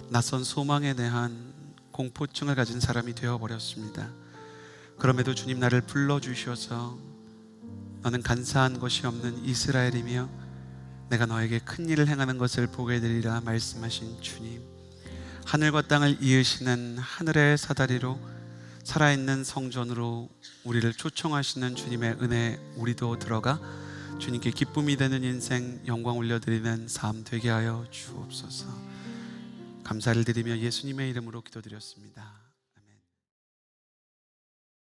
Speaker 1: 낯선 소망에 대한 공포증을 가진 사람이 되어버렸습니다. 그럼에도 주님 나를 불러주셔서 너는 간사한 것이 없는 이스라엘이며 내가 너에게 큰 일을 행하는 것을 보게 되리라 말씀하신 주님, 하늘과 땅을 이으시는 하늘의 사다리로 살아있는 성전으로 우리를 초청하시는 주님의 은혜, 우리도 들어가 주님께 기쁨이 되는 인생, 영광 올려드리는 삶 되게 하여 주옵소서. 감사를 드리며 예수님의 이름으로 기도드렸습니다.